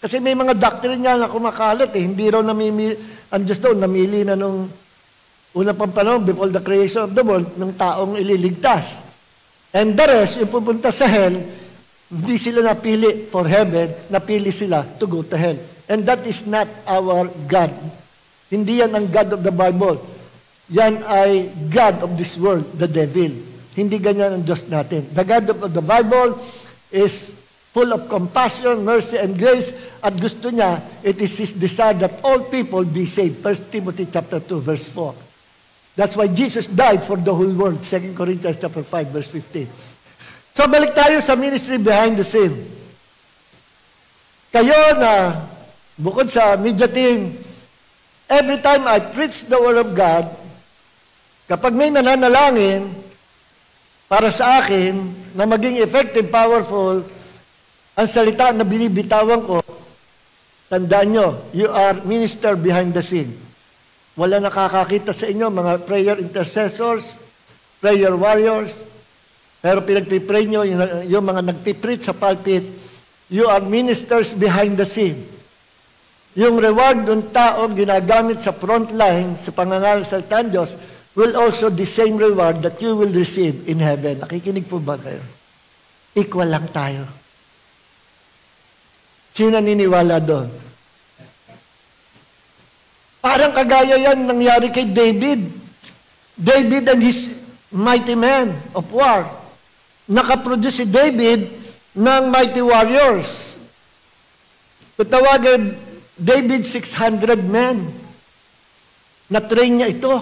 Kasi may mga doctrine nga na kumakalat eh. Hindi raw ang Diyos daw, namili na nung una pang panahon, before the creation of the world, ng taong ililigtas. And the rest, yung pupunta sa hell, hindi sila napili for heaven, napili sila to go to hell. And that is not our God. Hindi yan ang God of the Bible. Yan ay God of this world, the devil. Hindi ganyan ang Diyos natin. The God of the Bible is full of compassion, mercy, and grace. At gusto niya, it is His desire that all people be saved. 1 Timothy chapter 2, verse 4. That's why Jesus died for the whole world. 2 Corinthians chapter 5, verse 15. So balik tayo sa ministry behind the scene. Kayo na, bukod sa media team, every time I preach the Word of God, kapag may nananalangin para sa akin na maging effective, powerful, ang salita na binibitawan ko, tandaan nyo, you are minister behind the scene. Wala nakakakita sa inyo, mga prayer intercessors, prayer warriors, pero pinagpipray nyo, yung mga nagpipreach sa pulpit, you are ministers behind the scene. Yung reward ng taong ginagamit sa front line, sa pangangaral sa salita ng Diyos, will also the same reward that you will receive in heaven. Nakikinig po ba kayo? Equal lang tayo. Sino naniniwala doon? Parang kagaya yan nangyari kay David. David and his mighty men of war. Nakaproduce si David ng mighty warriors. Tawagin David 600 men. Na-train niya ito.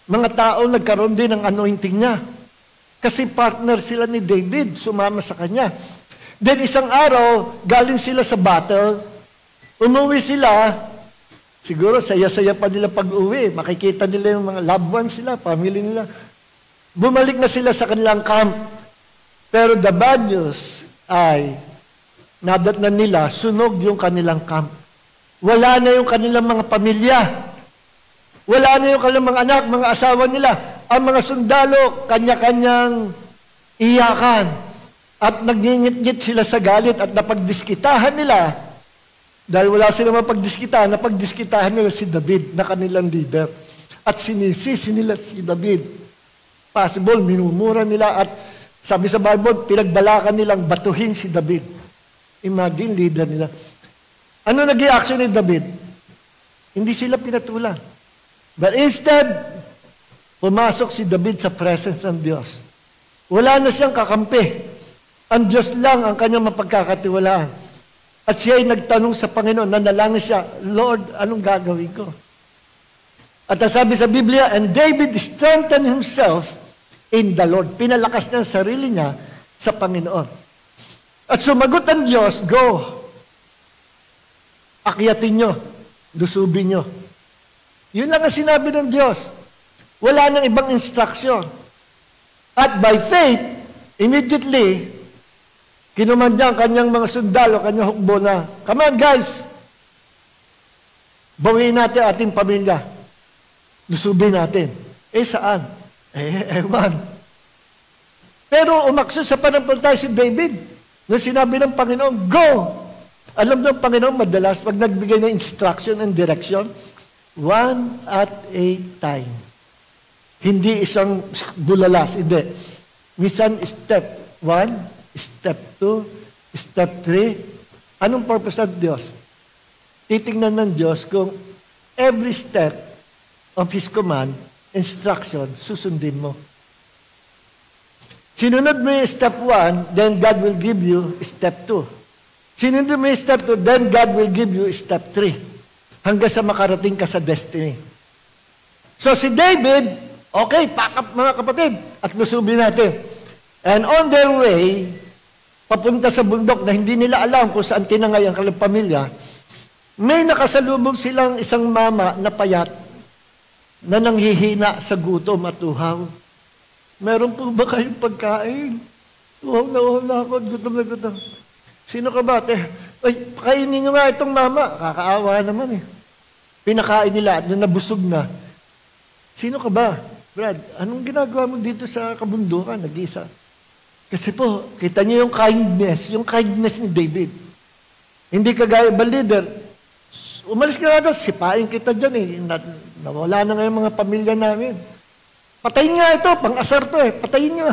Mga tao nagkaroon din ng anointing niya. Kasi partner sila ni David, sumama sa kanya. Then isang araw, galing sila sa battle, umuwi sila, siguro saya-saya pa nila pag-uwi, makikita nila yung mga loved ones sila, family nila. Bumalik na sila sa kanilang camp. Pero the bad news ay, nadatnan nila, sunog yung kanilang camp. Wala na yung kanilang mga pamilya. Wala na yung kanilang mga anak, mga asawa nila. Ang mga sundalo, kanya-kanyang iyakan. At nagngingit-ngit sila sa galit at napagdiskitahan nila. Dahil wala silang mapagdiskitahan, napagdiskitahan nila si David na kanilang leader. At sinisisi nila si David. Possible, minumura nila at sabi sa Bible, pinagbalakan nilang batuhin si David. Imagine, leader nila. Ano naging action ni David? Hindi sila pinatulan. But instead, pumasok si David sa presence ng Diyos. Wala na siyang kakampi. Ang Diyos lang ang kanyang mapagkakatiwalaan. At siya ay nagtanong sa Panginoon, nanalangin siya, Lord, anong gagawin ko? At sabi sa Biblia, and David strengthened himself in the Lord. Pinalakas niya ang sarili niya sa Panginoon. At sumagot ang Diyos, go. Akyatin nyo, lusubin nyo. Yun lang ang sinabi ng Diyos. Wala nang ibang instruction. At by faith, immediately, kinumanda ang kanyang mga sundalo, kanyang hukbo na, come on guys, bawiin natin ating pamilya. Lusubin natin. Eh saan? Ewan. Pero umakso sa panampalataya si David. Nung sinabi ng Panginoon, go! Alam ng Panginoon, madalas, pag nagbigay ng instruction and direction, one at a time. Hindi isang bulalas, hindi. Minsan, step 1, step 2, step 3. Anong purpose ng Diyos? Titingnan ng Diyos kung every step of His command, instruction, susundin mo. Sinunod mo yung step 1, then God will give you step 2. Sinunod mo yung step 2, then God will give you step 3. hanggang sa makarating ka sa destiny. So si David, okay, pack up mga kapatid, at lusubin natin. And on their way, papunta sa bundok na hindi nila alam kung saan tinangay ang kanilang pamilya, may nakasalubong silang isang mama na payat na nanghihina sa gutom at uhaw. Meron po ba kayong pagkain? Uhaw na ako, gutom na gutom. Sino ka ba? Ay, pakainin nyo nga itong mama. Kakaawa naman eh. Pinakain nila, nung nabusog na. Sino ka ba? Brad, anong ginagawa mo dito sa kabundukan? Nag-isa. Kasi po, kita niyo yung kindness ni David. Hindi kagaya ba leader, umalis ka na doon, sipain kita dyan eh. Nawala na ngayon mga pamilya namin. Patayin nga ito, pang-asar to eh. Patayin nga.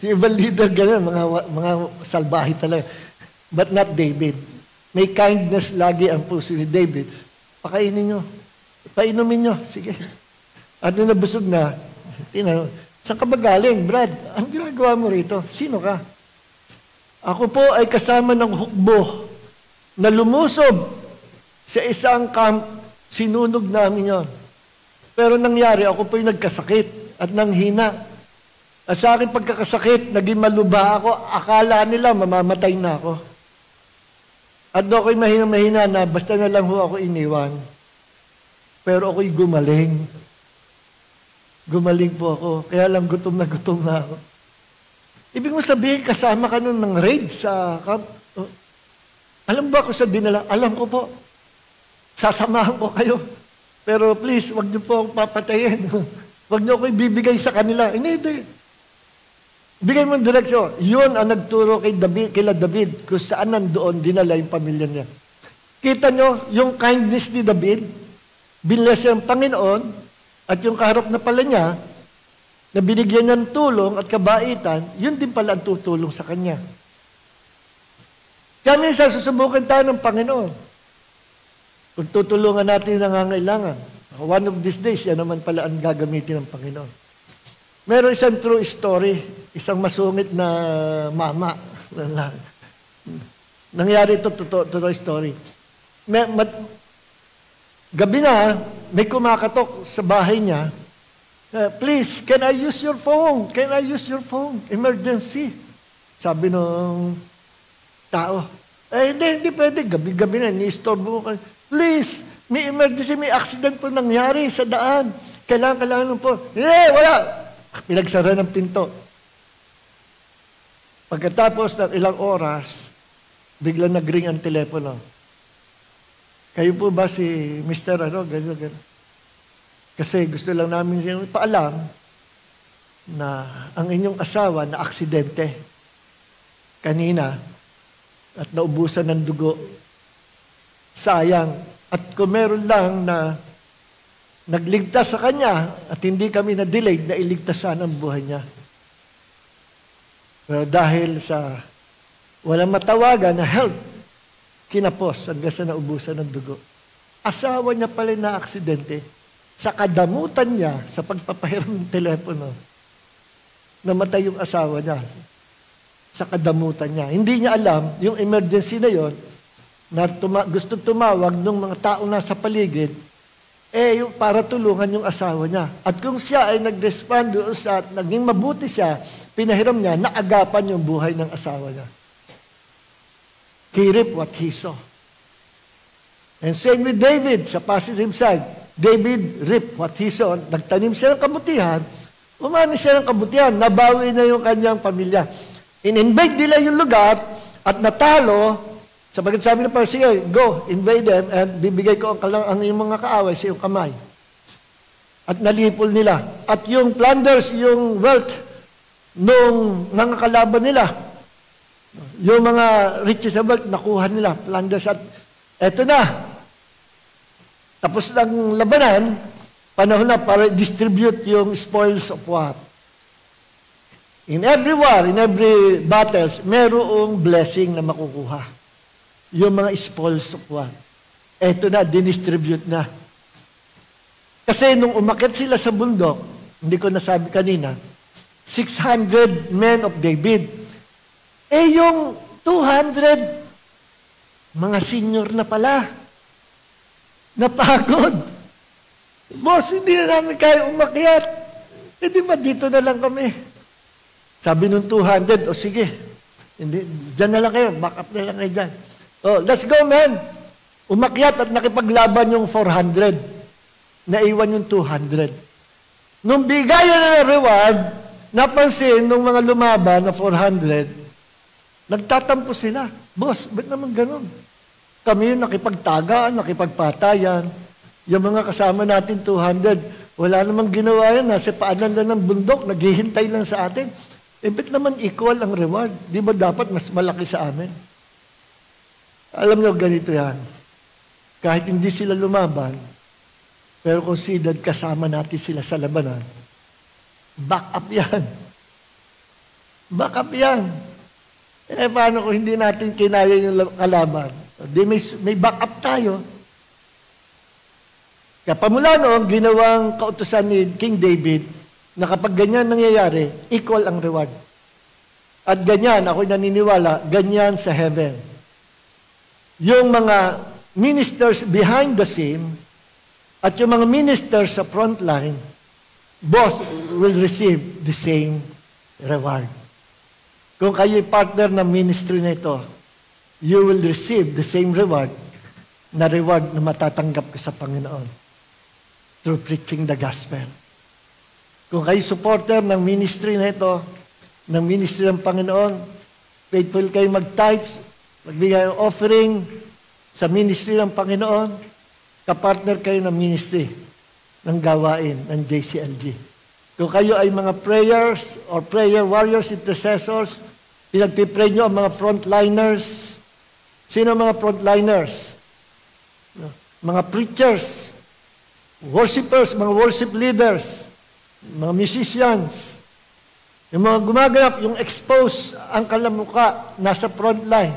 Yung ibang leader ganyan, mga salbahe talaga. But not David. May kindness lagi ang puso ni David. Pakainin nyo. Painumin nyo. Sige. At nung nabusog na, saan ka ba galing, Brad? Ang ginagawa mo rito? Sino ka? Ako po ay kasama ng hukbo na lumusob sa isang camp, sinunog namin yon. Pero nangyari, ako po'y nagkasakit at nanghina. At sa aking pagkakasakit, naging maluba ako, akala nila mamamatay na ako. At doon ako'y mahina-mahina na basta na lang ho ako iniwan. Pero ako'y gumaling. Gumaling po ako, kaya lang gutom na ako. Ibig mo sabihin, kasama ka nun ng raid sa camp. Alam ba ako sa dinala? Alam ko po. Sasamahan ko kayo. Pero please, wag niyo po akong papatayin. Wag niyo ako ibibigay sa kanila. Hindi. Bigay mo ang direksyon. Yun ang nagturo kila David kung saan nandoon dinala yung pamilya niya. Kita niyo, yung kindness ni David, binless siya ng Panginoon, at yung kaharap na pala niya, na binigyan niya ng tulong at kabaitan, yun din pala ang tutulong sa kanya. Kaya minsan susubukan tayo ng Panginoon. Kung tutulungan natin yung nangangailangan. One of these days, yan naman pala ang gagamitin ng Panginoon. Meron isang true story, isang masungit na mama. Nangyari ito, true story. Gabi na, may kumakatok sa bahay niya. Please, can I use your phone? Can I use your phone? Emergency. Sabi nung tao. Hindi pwede. Gabi-gabi na, ni-istorbo mo. Please, may emergency, may accident po nangyari sa daan. Kailangan po. Wala. Pinagsara ng pinto. Pagkatapos ng ilang oras, biglang nag-ring ang telepono. Kayo po ba si Mr. Ganyan. Kasi gusto lang namin yung paalam na ang inyong asawa na aksidente kanina at naubusan ng dugo. Sayang. At kung meron lang na nagligtas sa kanya at hindi kami na-delayed na iligtas sana ang buhay niya. Pero dahil sa walang matawagan na help, kinapos hanggang sa naubusan ng dugo. Asawa niya pala na aksidente sa kadamutan niya sa pagpapahiram ng telepono. Namatay yung asawa niya sa kadamutan niya. Hindi niya alam yung emergency na yon na gusto tumawag ng mga tao na sa paligid, yung para tulungan yung asawa niya. At kung siya ay nag-respond doon sa naging mabuti siya, pinahiram niya, naagapan yung buhay ng asawa niya. He reaped what he saw. And same with David, sa positive side. David reaped what he saw. Nagtanim siya ng kabutihan, umani siya ng kabutihan, nabawi na yung kanyang pamilya. In-invade nila yung lugar at natalo. Sabagat sabi ng Panginoon, sige, go, invade them, and bibigay ko ang iyong mga kaaway sa iyong kamay. At nalipol nila. At yung plunders, yung wealth, nung mga kalaban nila, yung mga riches na wealth, nakuha nila, plunders. At eto na, tapos ng labanan, panahon na para distribute yung spoils of war. In every war, in every battles, merong blessing na makukuha. Yung mga spoils of war. Eto na, dinistribute na. Kasi nung umakyat sila sa bundok, hindi ko nasabi kanina, 600 men of David. Yung 200, mga senior na pala. Napagod. Boss, hindi na namin kaya umakyat. Di ba dito na lang kami? Sabi nung 200, o sige, hindi, dyan na lang kayo, back up na lang kayo dyan. Oh, let's go, man. Umakyat at nakipaglaban yung 400. Naiwan yung 200. Nung bigayan na ng reward, napansin nung mga lumaban na 400, nagtatampo sila. Boss, ba't naman ganun? Kami yung nakipagtagaan, nakipagpatayan. Yung mga kasama natin, 200, wala namang ginawa yan. Nasa paanan lang ng bundok, naghihintay lang sa atin. Ba't naman equal ang reward? Di ba dapat mas malaki sa amin? Alam nyo, ganito yan. Kahit hindi sila lumaban, pero considered kasama natin sila sa labanan, back up yan. Back up yan. Paano kung hindi natin kinaya yung kalaban? Di may back up tayo. Kaya pamula noon, ginawang kautusan ni King David na kapag ganyan nangyayari, equal ang reward. At ganyan, ako'y naniniwala, ganyan sa heaven. Yung mga ministers behind the scene at yung mga ministers sa front line, both will receive the same reward. Kung kayo'y partner ng ministry na ito, you will receive the same reward na matatanggap ka sa Panginoon through preaching the gospel. Kung kayo'y supporter ng ministry na ito, ng ministry ng Panginoon, faithful kayo mag-tithes, magbigay ng offering sa ministry ng Panginoon, kapartner kayo ng ministry ng gawain ng JCLG. Kung kayo ay mga prayers or prayer warriors, intercessors, pinagpipray nyo ang mga frontliners. Sino mga frontliners? Mga preachers, worshipers, mga worship leaders, mga musicians, yung mga gumaganap, yung expose ang kalamuka, nasa frontline,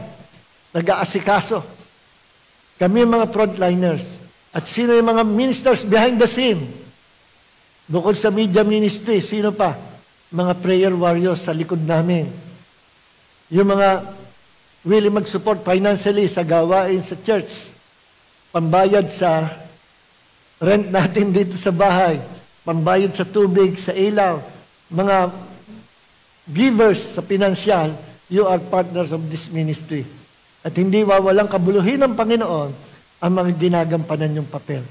nag-aasikaso. Kami yung mga frontliners. At sino yung mga ministers behind the scene? Bukod sa media ministry, sino pa? Mga prayer warriors sa likod namin. Yung mga willing mag-support financially sa gawain sa church, pambayad sa rent natin dito sa bahay, pambayad sa tubig, sa ilaw, mga givers sa pinansyal, you are partners of this ministry. At hindi wawalang kabuluhin ng Panginoon ang mga ginagampanan yung papel.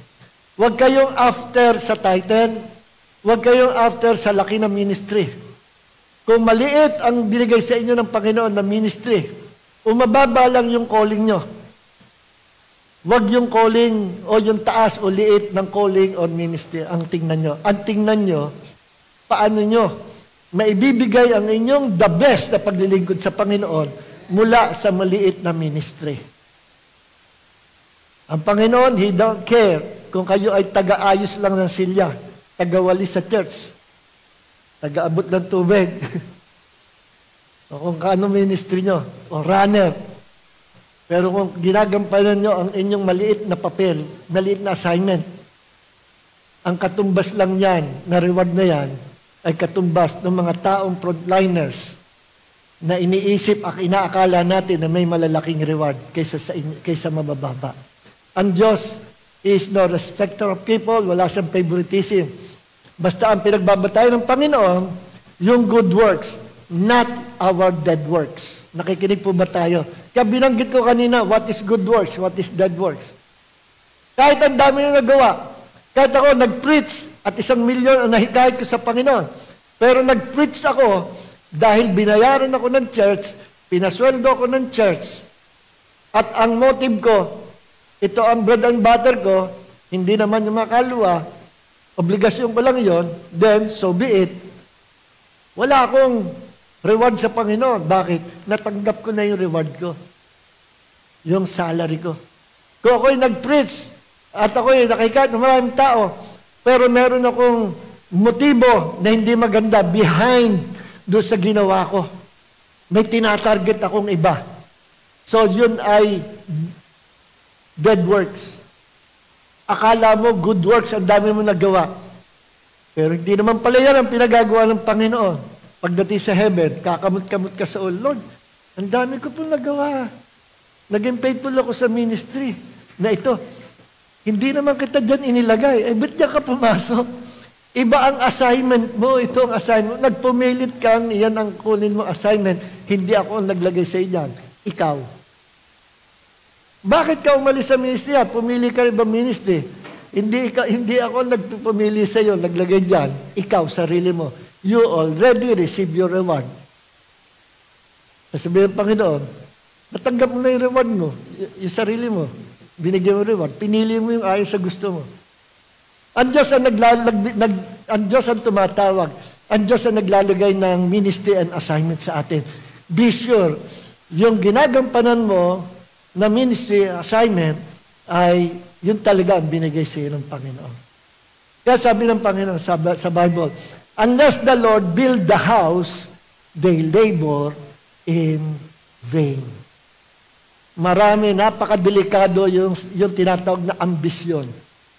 Huwag kayong after sa title, huwag kayong after sa laki ng ministry. Kung maliit ang binigay sa inyo ng Panginoon na ministry, umababa lang yung calling nyo. Huwag yung calling o yung taas o liit ng calling or ministry ang tingnan nyo. Ang tingnan nyo, paano nyo maibibigay ang inyong the best na paglilingkod sa Panginoon mula sa maliit na ministry. Ang Panginoon, He don't care kung kayo ay taga-ayos lang ng silya, taga-wali sa church, taga-abot ng tubig, o kung kaano ministry nyo, o runner. Pero kung ginagampanan nyo ang inyong maliit na papel, maliit na assignment, ang katumbas lang yan, na reward na yan, ay katumbas ng mga taong frontliners na iniisip at inaakala natin na may malalaking reward kaysa mabababa. Ang Diyos is no respecter of people, wala siyang favoritism. Basta ang pinagbabatayan ng Panginoon, yung good works, not our dead works. Nakikinig po ba tayo? Kaya binanggit ko kanina, what is good works, what is dead works. Kahit ang dami na nagawa, kahit ako nag-preach at 1 milyon ang nahikayat ko sa Panginoon, pero nag-preach ako dahil binayaran ako ng church, pinasweldo ako ng church, at ang motive ko, ito ang bread and butter ko, hindi naman yung makalwa, obligasyon ko lang yon, then so be it. Wala akong reward sa Panginoon. Bakit? Natanggap ko na yung reward ko. Yung salary ko. Kung ako'y nag-preach, at ako'y nakikita ng maraming tao, pero meron akong motibo na hindi maganda behind doon sa ginawa ko. May tinatarget akong iba. So, yun ay dead works. Akala mo, good works, ang dami mo nagawa. Pero hindi naman pala yan ang pinagagawa ng Panginoon. Pagdating sa heaven, kakamot-kamot ka sa Lord, ang dami ko pong nagawa. Naging faithful ako sa ministry na ito. Hindi naman kita dyan inilagay. Ba't diyan ka pumasok? Iba ang assignment mo. Ito ang assignment. Nagpumilit kang, yan ang kunin mo assignment. Hindi ako ang naglagay sa iyan. Ikaw. Bakit ka umalis sa ministry? Pumili ka rin ba ministry? Hindi ako nagpumili sa iyo, naglagay dyan. Ikaw, sarili mo. You already receive your reward. Sabihin ng Panginoon, natanggap mo na yung reward mo. Yung sarili mo. Binigyan mo reward. Pinili mo yung ayon sa gusto mo. Ang Diyos ang tumatawag. Ang Diyos ang naglalagay ng ministry and assignment sa atin. Be sure, yung ginagampanan mo na ministry assignment ay yun talaga ang binigay sa iyo ng Panginoon. Kaya sabi ng Panginoon sa Bible, unless the Lord build the house, they labor in vain. Marami, napakadelikado yung tinatawag na ambisyon.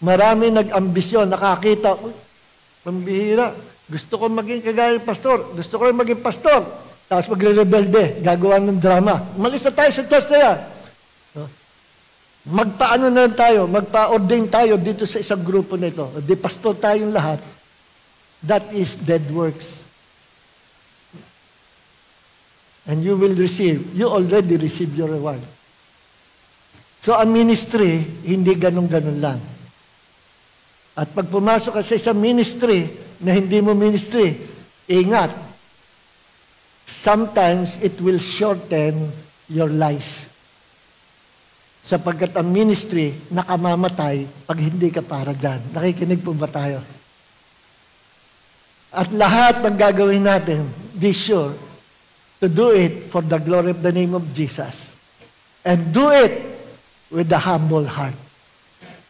Marami nag-ambisyon, nakakita, pambihira, gusto ko maging kagaya ng pastor, gusto ko maging pastor, tapos magre-rebelde, gagawa ng drama. Malis na tayo sa church na yan. Magpaano na tayo, magpa-ordain tayo dito sa isang grupo na ito. Di pastor tayong lahat. That is dead works. And you will receive, you already received your reward. So, ang ministry, hindi ganun-ganun lang. At pag pumasok ka sa isang ministry na hindi mo ministry, ingat. Sometimes, it will shorten your life. Sapagkat ang ministry, nakamamatay pag hindi ka para dyan. Nakikinig po ba tayo? At lahat ng gagawin natin, be sure to do it for the glory of the name of Jesus. And do it with a humble heart.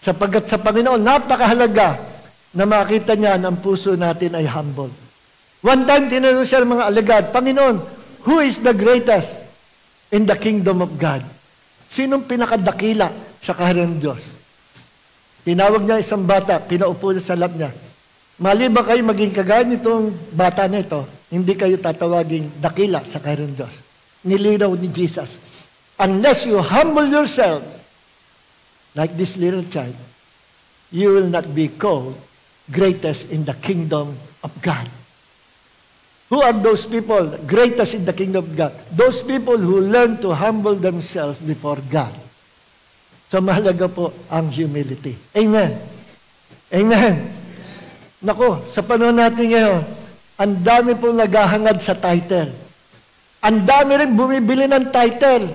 Sapagkat sa Panginoon, napakahalaga na makita niya na ang puso natin ay humble. One time, tinanong siya ng mga alagad, Panginoon, who is the greatest in the kingdom of God? Sinong pinakadakila sa kaharian ng Diyos? Tinawag niya isang bata, pinaupo niya sa lap niya. Maliban kayo maging kagaya nitong bata na ito, hindi kayo tatawaging dakila sa kaharian ng Diyos. Nilinaw ni Jesus. Unless you humble yourself, like this little child, you will not be called greatest in the kingdom of God. Who are those people greatest in the kingdom of God? Those people who learn to humble themselves before God. So mahalaga po ang humility. Amen. Amen. Nako, sa panahon natin ngayon, ang dami pong naghahangad sa title. Ang dami rin bumibili ng title.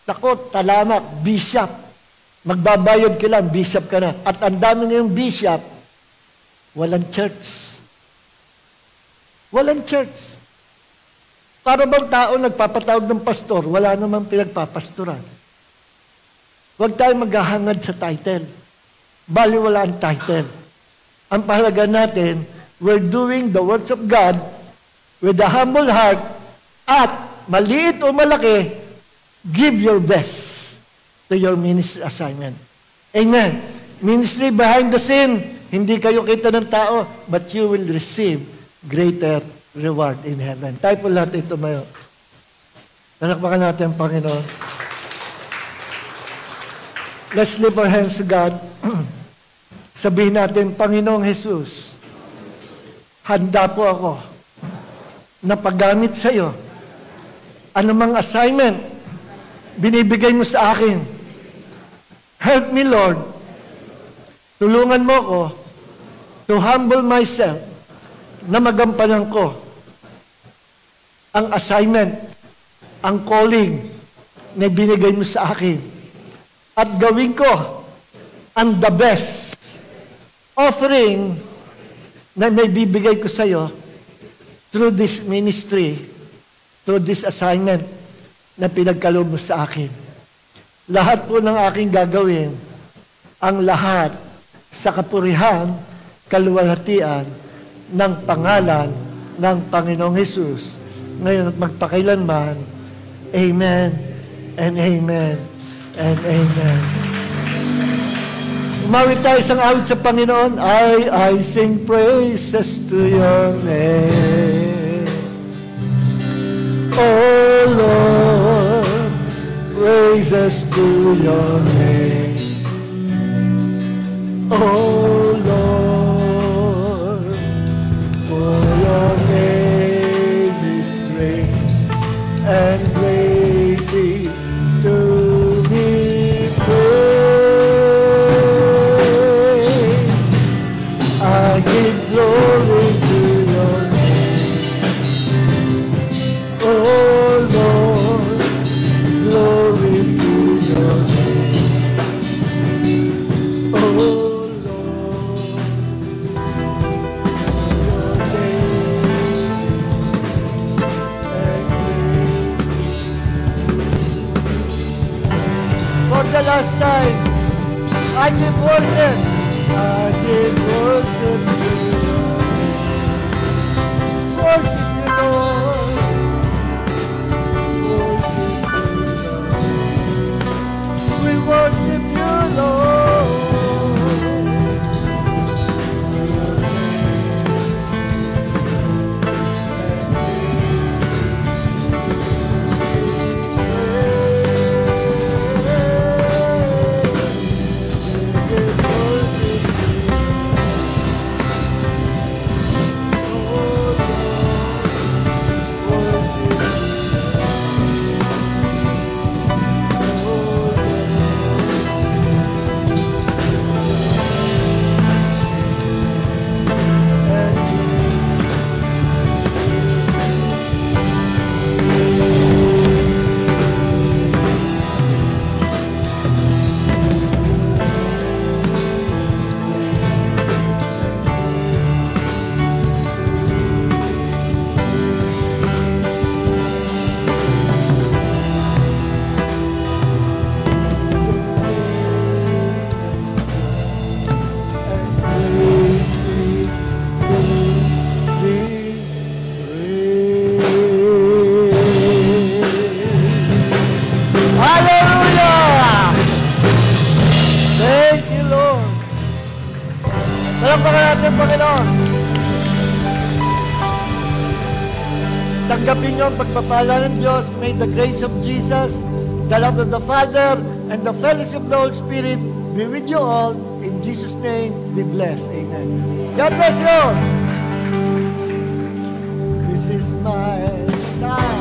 Nako, talamak, bishop. Magbabayad ka lang, bishop ka na. At ang dami ngayong bishop, walang church. Walang church. Para bang tao nagpapatawag ng pastor, wala namang pinagpapastoran. Huwag tayong maghahangad sa title. Bali wala ang title. Ang pahalaga natin, we're doing the works of God with a humble heart at maliit o malaki, give your best to your ministry assignment. Amen. Ministry behind the scene, hindi kayo kita ng tao, but you will receive greater reward in heaven. Tayo po lahat ito mayo. Palakpakan natin ang Panginoon. Let's lift our hands to God. Sabihin natin, Panginoong Jesus, handa po ako na paggamit sa iyo. Anumang assignment binibigay mo sa akin. Help me, Lord. Tulungan mo ko to humble myself na magampanan ko ang assignment, ang calling na binigay mo sa akin. At gawin ko ang the best offering na may bibigay ko sa iyo through this ministry, through this assignment na pinagkaloob mo sa akin. Lahat po ng aking gagawin, ang lahat sa kapurihan, kaluwalhatian ng pangalan ng Panginoong Hesus, ngayon at magpakailanman. Amen and amen and amen. Umawit tayo isang awit sa Panginoon. I sing praises to your name. Oh Lord, praises to your name. Oh Lord, for your name is great and greatly to be praised. I give glory to your name. Oh Lord, glory to your name. Oh Lord, your name and great. For the last time, I give worship. I give worship to you. Worship you, Lord. Worship you, Lord. We worship you, Lord. Palakpakan natin, Panginoon. Tanggapin niyo ang pagpapala ng Diyos. May the grace of Jesus, the love of the Father, and the fellowship of the Holy Spirit be with you all. In Jesus' name, be blessed. Amen. God bless you. This is my sign.